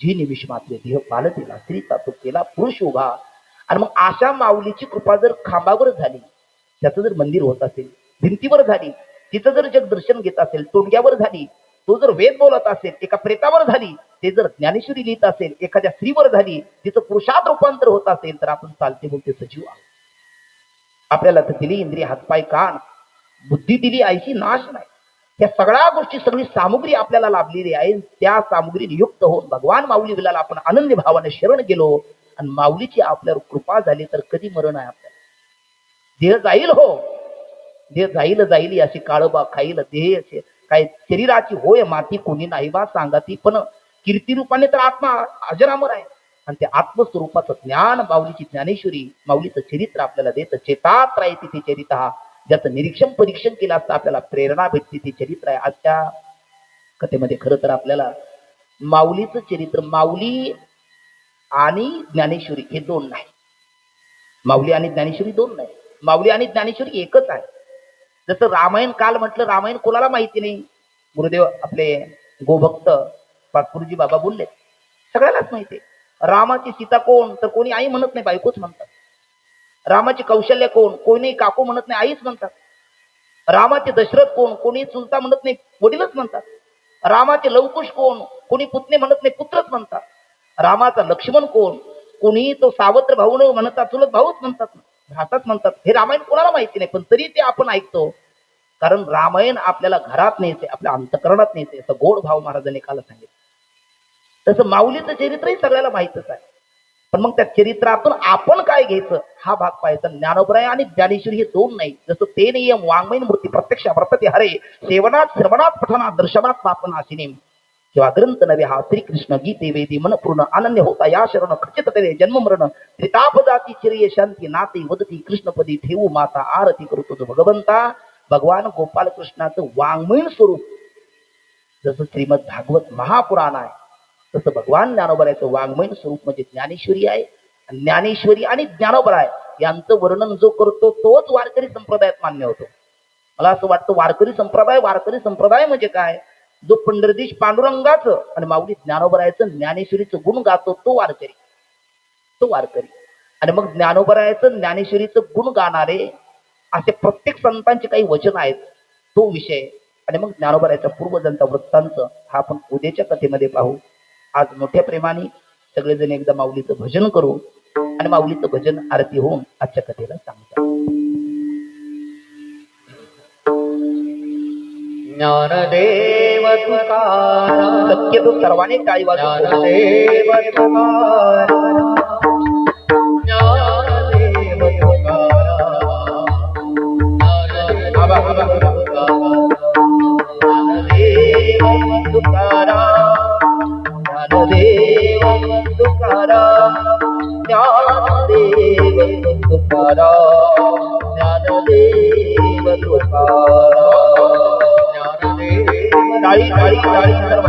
जी निमिष मात्र देह पालतीला स्त्रीचा तो केला पुरुष उभा. आणि मग अशा माऊलीची कृपा जर खांबावर झाली, त्याचं जर मंदिर होत असेल, भिंतीवर झाली, तिचं जर जग दर्शन घेत असेल, तोंडग्यावर झाली, तो जर वेद बोलत असेल, एका प्रेतावर झाली, ते जर ज्ञानेश्वरी लिहित असेल, एखाद्या स्त्रीवर झाली, तिचं पुरुषात रूपांतर होत असेल, तर आपण चालते बोलते सजीव आहोत. आपल्याला तर दिली इंद्रिय, हातपाय, कान, बुद्धी दिली आईची नाश नाही. या सगळ्या गोष्टी, सगळी सामुग्री आपल्याला लाभलेली आहे. त्या सामुग्रीने युक्त होऊन भगवान माऊली विलाला आपण आनंदी भावाने शरण गेलो आणि माऊलीची आपल्यावर कृपा झाली तर कधी मरण आहे आपल्याला. देह जाईल हो, देह जाईल जाईल अशी काळोबा खाईल, देह काय शरीराची होय माती कोणी नाही बा सांगाती, पण कीर्ती रूपाने तर आत्मा अजरामर आहे. आणि त्या आत्मस्वरूपाचं ज्ञान माऊलीची ज्ञानेश्वरी, माऊलीचं चरित्र आपल्याला देत. चेतात राहते ते चरित्र, ज्याचं निरीक्षण परीक्षण केलं असतं आपल्याला प्रेरणा भेटते ते चरित्र आहे. आजच्या कथेमध्ये खरं तर आपल्याला माऊलीचं चरित्र, माऊली आणि ज्ञानेश्वरी हे दोन नाही, माऊली आणि ज्ञानेश्वरी दोन नाही, माऊली आणि ज्ञानेश्वरी एकच आहे. जसं रामायण काल म्हटलं, रामायण कोणाला माहिती नाही. गुरुदेव आपले गोभक्त पाचपुरजी बाबा बोलले सगळ्यालाच माहिती आहे. रामाची सीता कोण तर कोणी आई म्हणत नाही, बायकोच म्हणतात. रामाची कौशल्य कोण, कोणी काकू म्हणत नाही, आईच म्हणतात. रामाचे दशरथ कोण, कोणी चुलता म्हणत नाही, वडीलच म्हणतात. रामाचे लवकुश कोण, कोणी पुतणे म्हणत नाही, पुत्रच म्हणतात. रामाचा लक्ष्मण कोण, कोणी तो सावत्र भाऊ न म्हणतात, चुलत भाऊच म्हणतात, भाताच म्हणतात. हे रामायण कोणाला माहिती नाही, पण तरी ते आपण ऐकतो. कारण रामायण आपल्याला घरात न्यायचे, आपल्या अंतकरणात न्यायचे, असं गोड भाव महाराजांनी काल सांगितलं. तसं माऊलीचं चरित्रही सगळ्याला माहितच आहे. पण मग त्या चरित्रातून आपण काय घ्यायचं हा भाग पाहायचा. ज्ञानोबराय आणि ज्ञानेश्वरी हे दोन नाही. जसं ते नियम वाङ्मयीन मूर्ती प्रत्यक्ष वर्तते हरे, सेवनात श्रवणात पठनात दर्शनात पापनाशिनी. किंवा ग्रंथ नवे हा श्रीकृष्ण गीते वेदी मन पूर्ण अनन्य होता या शरण खचित तवे जन्म मरण त्रितापदाची चिरिय शांती नाते वदती कृष्णपदी ठेवू माता आरती करतो जो भगवंता. भगवान गोपाल कृष्णाचं वाङ्मयीन स्वरूप जसं श्रीमद भागवत महापुराण आहे, तसं भगवान ज्ञानोबरायचं वाङ्मयीन स्वरूप म्हणजे ज्ञानेश्वरी आहे. ज्ञानेश्वरी आणि ज्ञानोबराय यांचं वर्णन जो करतो तोच वारकरी संप्रदायात मान्य होतो. मला असं वाटतं वारकरी संप्रदाय म्हणजे काय, जो पंढरदेश पांडुरंगाचं आणि माऊली ज्ञानोबरायचं ज्ञानेश्वरीचं गुण गातो तो वारकरी. आणि मग ज्ञानोबरायचं ज्ञानेश्वरीचं गुण गाणारे असे प्रत्येक संतांचे काही वचन आहेत, तो विषय. आणि मग ज्ञानोबरायच्या पूर्वजंता वृत्तांत हा आपण उद्याच्या कथेमध्ये पाहू. आज मोठ्या प्रेमाने सगळेजण एकदा माऊलीचं भजन करू आणि माऊलीचं भजन आरती होऊन आजच्या कथेला सांगतात. ज्ञानदेव तुकाराम, शक्यतो सर्वांनी टाळी वाजवून ज्ञानदेव तुकाराम, ज्ञानदेव तुकाराम, ज्ञानदेव तुकाराम, ज्ञानदेव तुकाराम, ज्ञानदेव तुकाराम. टाळी टाळी टाळी सर्व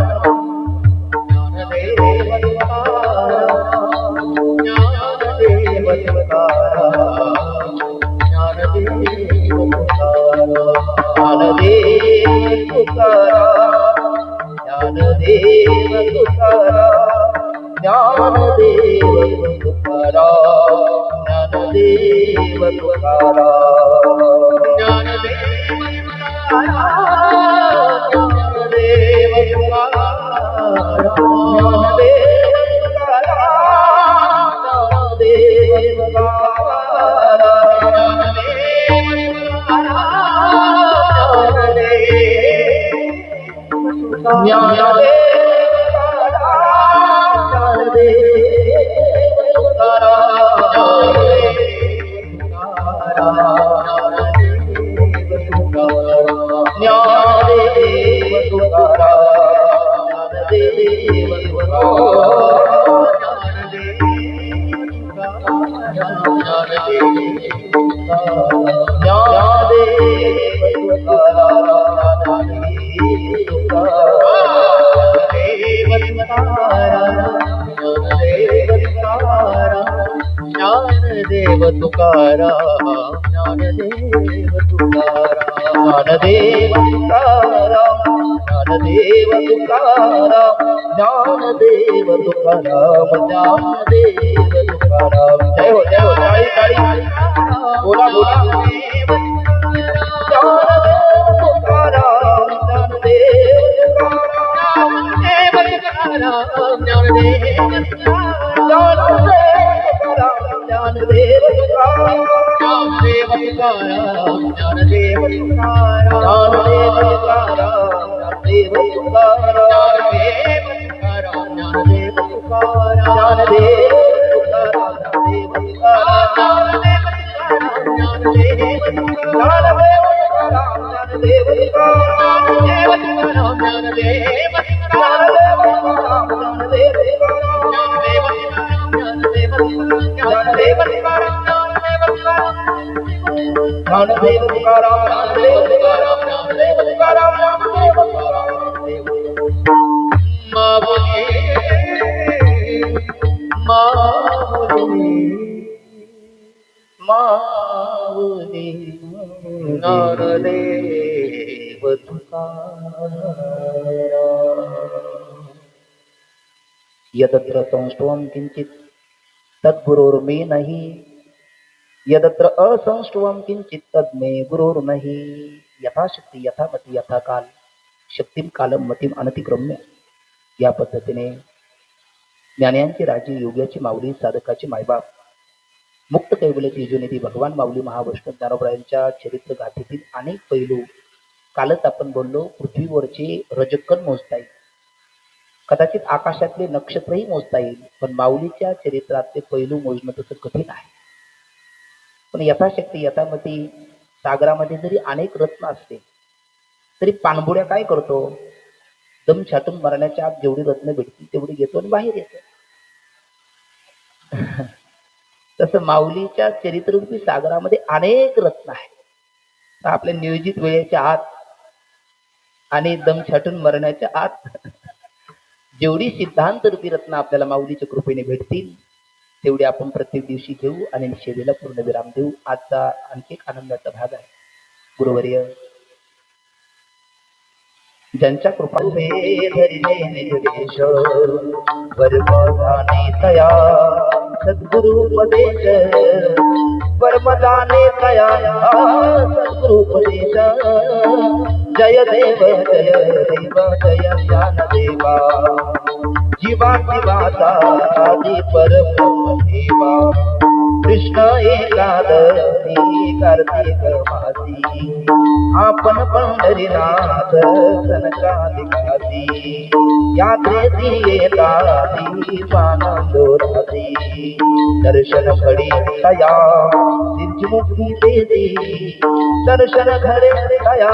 ज्ञानदेव तुकाराम, ज्ञानदेव तुकाराम, ज्ञानदेव तुकाराम, ज्ञानदेव तुकाराम, ज्ञानदेव तुकाराम ज्ञानदेव तुकाराम ज्ञानदेव तुकाराम ज्ञानदेव ज्ञानदेव तुकाराम ज्ञानदेव ज्ञानदेव तुकाराम ज्ञानदेव तुकाराम ज्ञानदेव तुकाराम ज्ञानदेव तुकाराम ज्ञानदेव तुकाराम जय हो टाळी टाळी बोला बोला ज्ञानदेव तुकाराम ज्ञानदेव तुकाराम ज्ञानदेव तुकाराम ज्ञानदेव तुकाराम ज्ञानदेव तुकाराम ज्ञानदेव तुकाराम ज्ञानदेव तुकाराम ज्ञानदेव तुकाराम ज्ञानदेव तुकाराम ज्ञानदेव माऊली ज्ञानदेव तुकाराम यदत्र संष्टुवं किंचित तद्गुरोर्मे नहि यदत्र असंष्टुवं किंचित तद्मे गुरोर्नहि यथाशक्ती यथामती यथाकाल शक्तिम कालम मतिम अनतिक्रम्य. या पद्धतीने ज्ञानांची राजी योग्याची माऊली साधकाची मायबाप मुक्त कैवल्याची युजनिधी भगवान माऊली महावैष्णव ज्ञानोबरायांच्या चरित्र गाथेतील अनेक पैलू कालच आपण बोललो. पृथ्वीवरचे रजकण मोजता येईल, कदाचित आकाशातले नक्षत्रही मोजता येईल, पण माऊलीच्या चरित्रातले पैलू मोजणं तसं कठीण आहे. पण यथाशक्ती यथामती सागरामध्ये जरी अनेक रत्न असले तरी पाणबुड्या काय करतो, दम छाटून मरण्याच्या आत जेवढी रत्न भेटतील तेवढी घेतो आणि बाहेर येतो. तसं माऊलीच्या चरित्ररूपी सागरामध्ये अनेक रत्न आहेत. आपल्या नियोजित वेळेच्या आत आणि दम छाटून मरण्याच्या आत जेवढी सिद्धांत रूपी रत्न आपल्याला माऊलीच्या कृपेने भेटतील तेवढी आपण प्रत्येक दिवशी घेऊ आणि निषेधेला पूर्ण विराम देऊ. आजचा आणखी एक आनंदाचा भाग आहे. गुरुवर्य ज्यांच्या कृपा तया सद्गुरु उपदेश परमदाने तया सद्गुरु उपदेश जय देव जय देव जय ज्ञान देवा जीवा जीवाचा आदि परब्रह्म देवा कृष्ण एकादशी कार्तिक मासी आपण पंढरीनाथ कनकादिकासी यात्रेसी येतासी पानंदोरासी दर्शन घडी तया निर्मुक्ती देती दर्शन घडे तया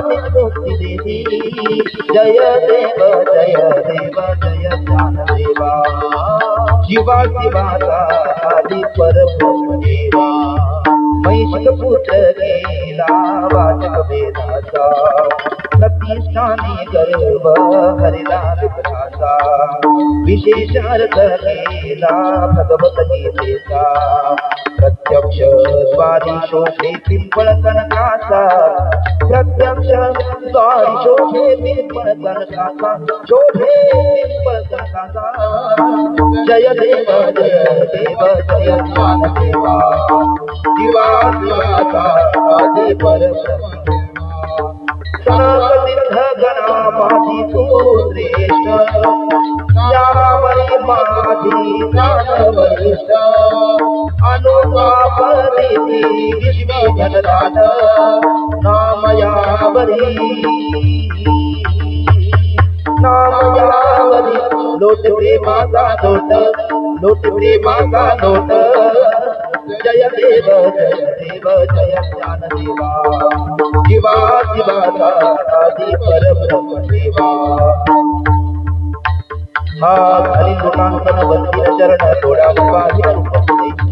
निर्मुक्ती देती जय देव जय देव जय ज्ञान देवा जीवा जीवाचा आदि परब्रह्म देवा मैशिक पुत्र गेला वाचक वेदाचा प्रतिष्ठानी गर्भ हरिला विग्रहाचा विशेषार्थ केला भगवत गीतेचा प्रत्यक्ष द्वारी शोभे पिंपळ कनकाचा प्रत्यक्ष द्वारी शोभे पिंपळ कनकाचा शोभे पिंपळ कनकाचा जय देव जय देव जय ज्ञानदेवा दिवा दिवाचा आदि परब्रह्म सनकतीर्थ गणामाधी तू श्रेष्ठ ज्ञानामयी माझी ज्ञानवरिष्ठ अनुतापदेती विश्वी घनदान नामयावरी नामयावरी लोट प्रेमाचा लोट प्रेमाचा लोट जय देव जय ज्ञानदेवा जीवा जीवाचा आदि परब्रह्म देवा हा खाली लोकांकन वंदित चरण थोडा बाहिर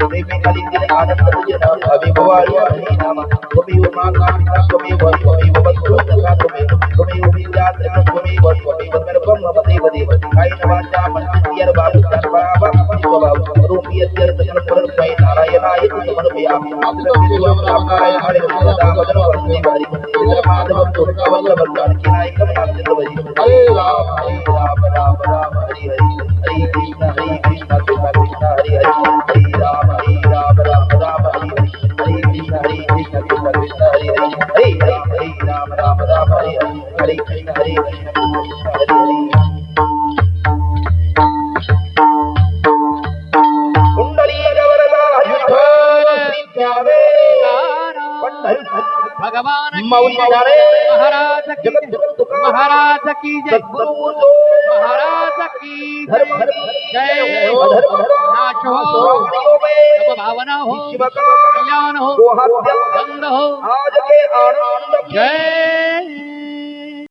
प्रेमे खाली दिले आनंद तुझे नाम अभिभवाळी हरी नाम त्वमेव माता पिता त्वमेव त्वमेव बंधु सखा त्वमेव विद्या त्वमेव त्वमेव सर्वं मम देव देव कायेन वाचा मनसेन्द्रियेण वा बुद्ध्यात्मना वा स्वभाव करोमि यद्यत् सकलं परस्मै नारायणाय समर्पयामि आत्मविश्वासं नारायण हरे सदा वदन वन्दे हरि माधवं तुलसीवल्लभं जानकीनायकं नामचन्द्रवरी हरे राम राम राम हरे हरे हरे कृष्ण कृष्ण कृष्ण हरे हरे हरे राम राम राम हरे हरे हरे कृष्ण कृष्ण कृष्ण हरे हरे हरे राम राम हरे हरे हरे कृष्ण कृष्ण हरे हरे कुंडली गवरदा विठ्ठल श्री स्वामी भगवान की मौली जय, जाणे महाराज की जगत जय, गुरु तुकाराम महाराज की जय, सद्गुरु महाराज की धर्म जय, जय हो, अधर्म नाश हो, भावना हो, शिवका कल्याण हो, गोहत्या बंद हो, आज के आनंद की जय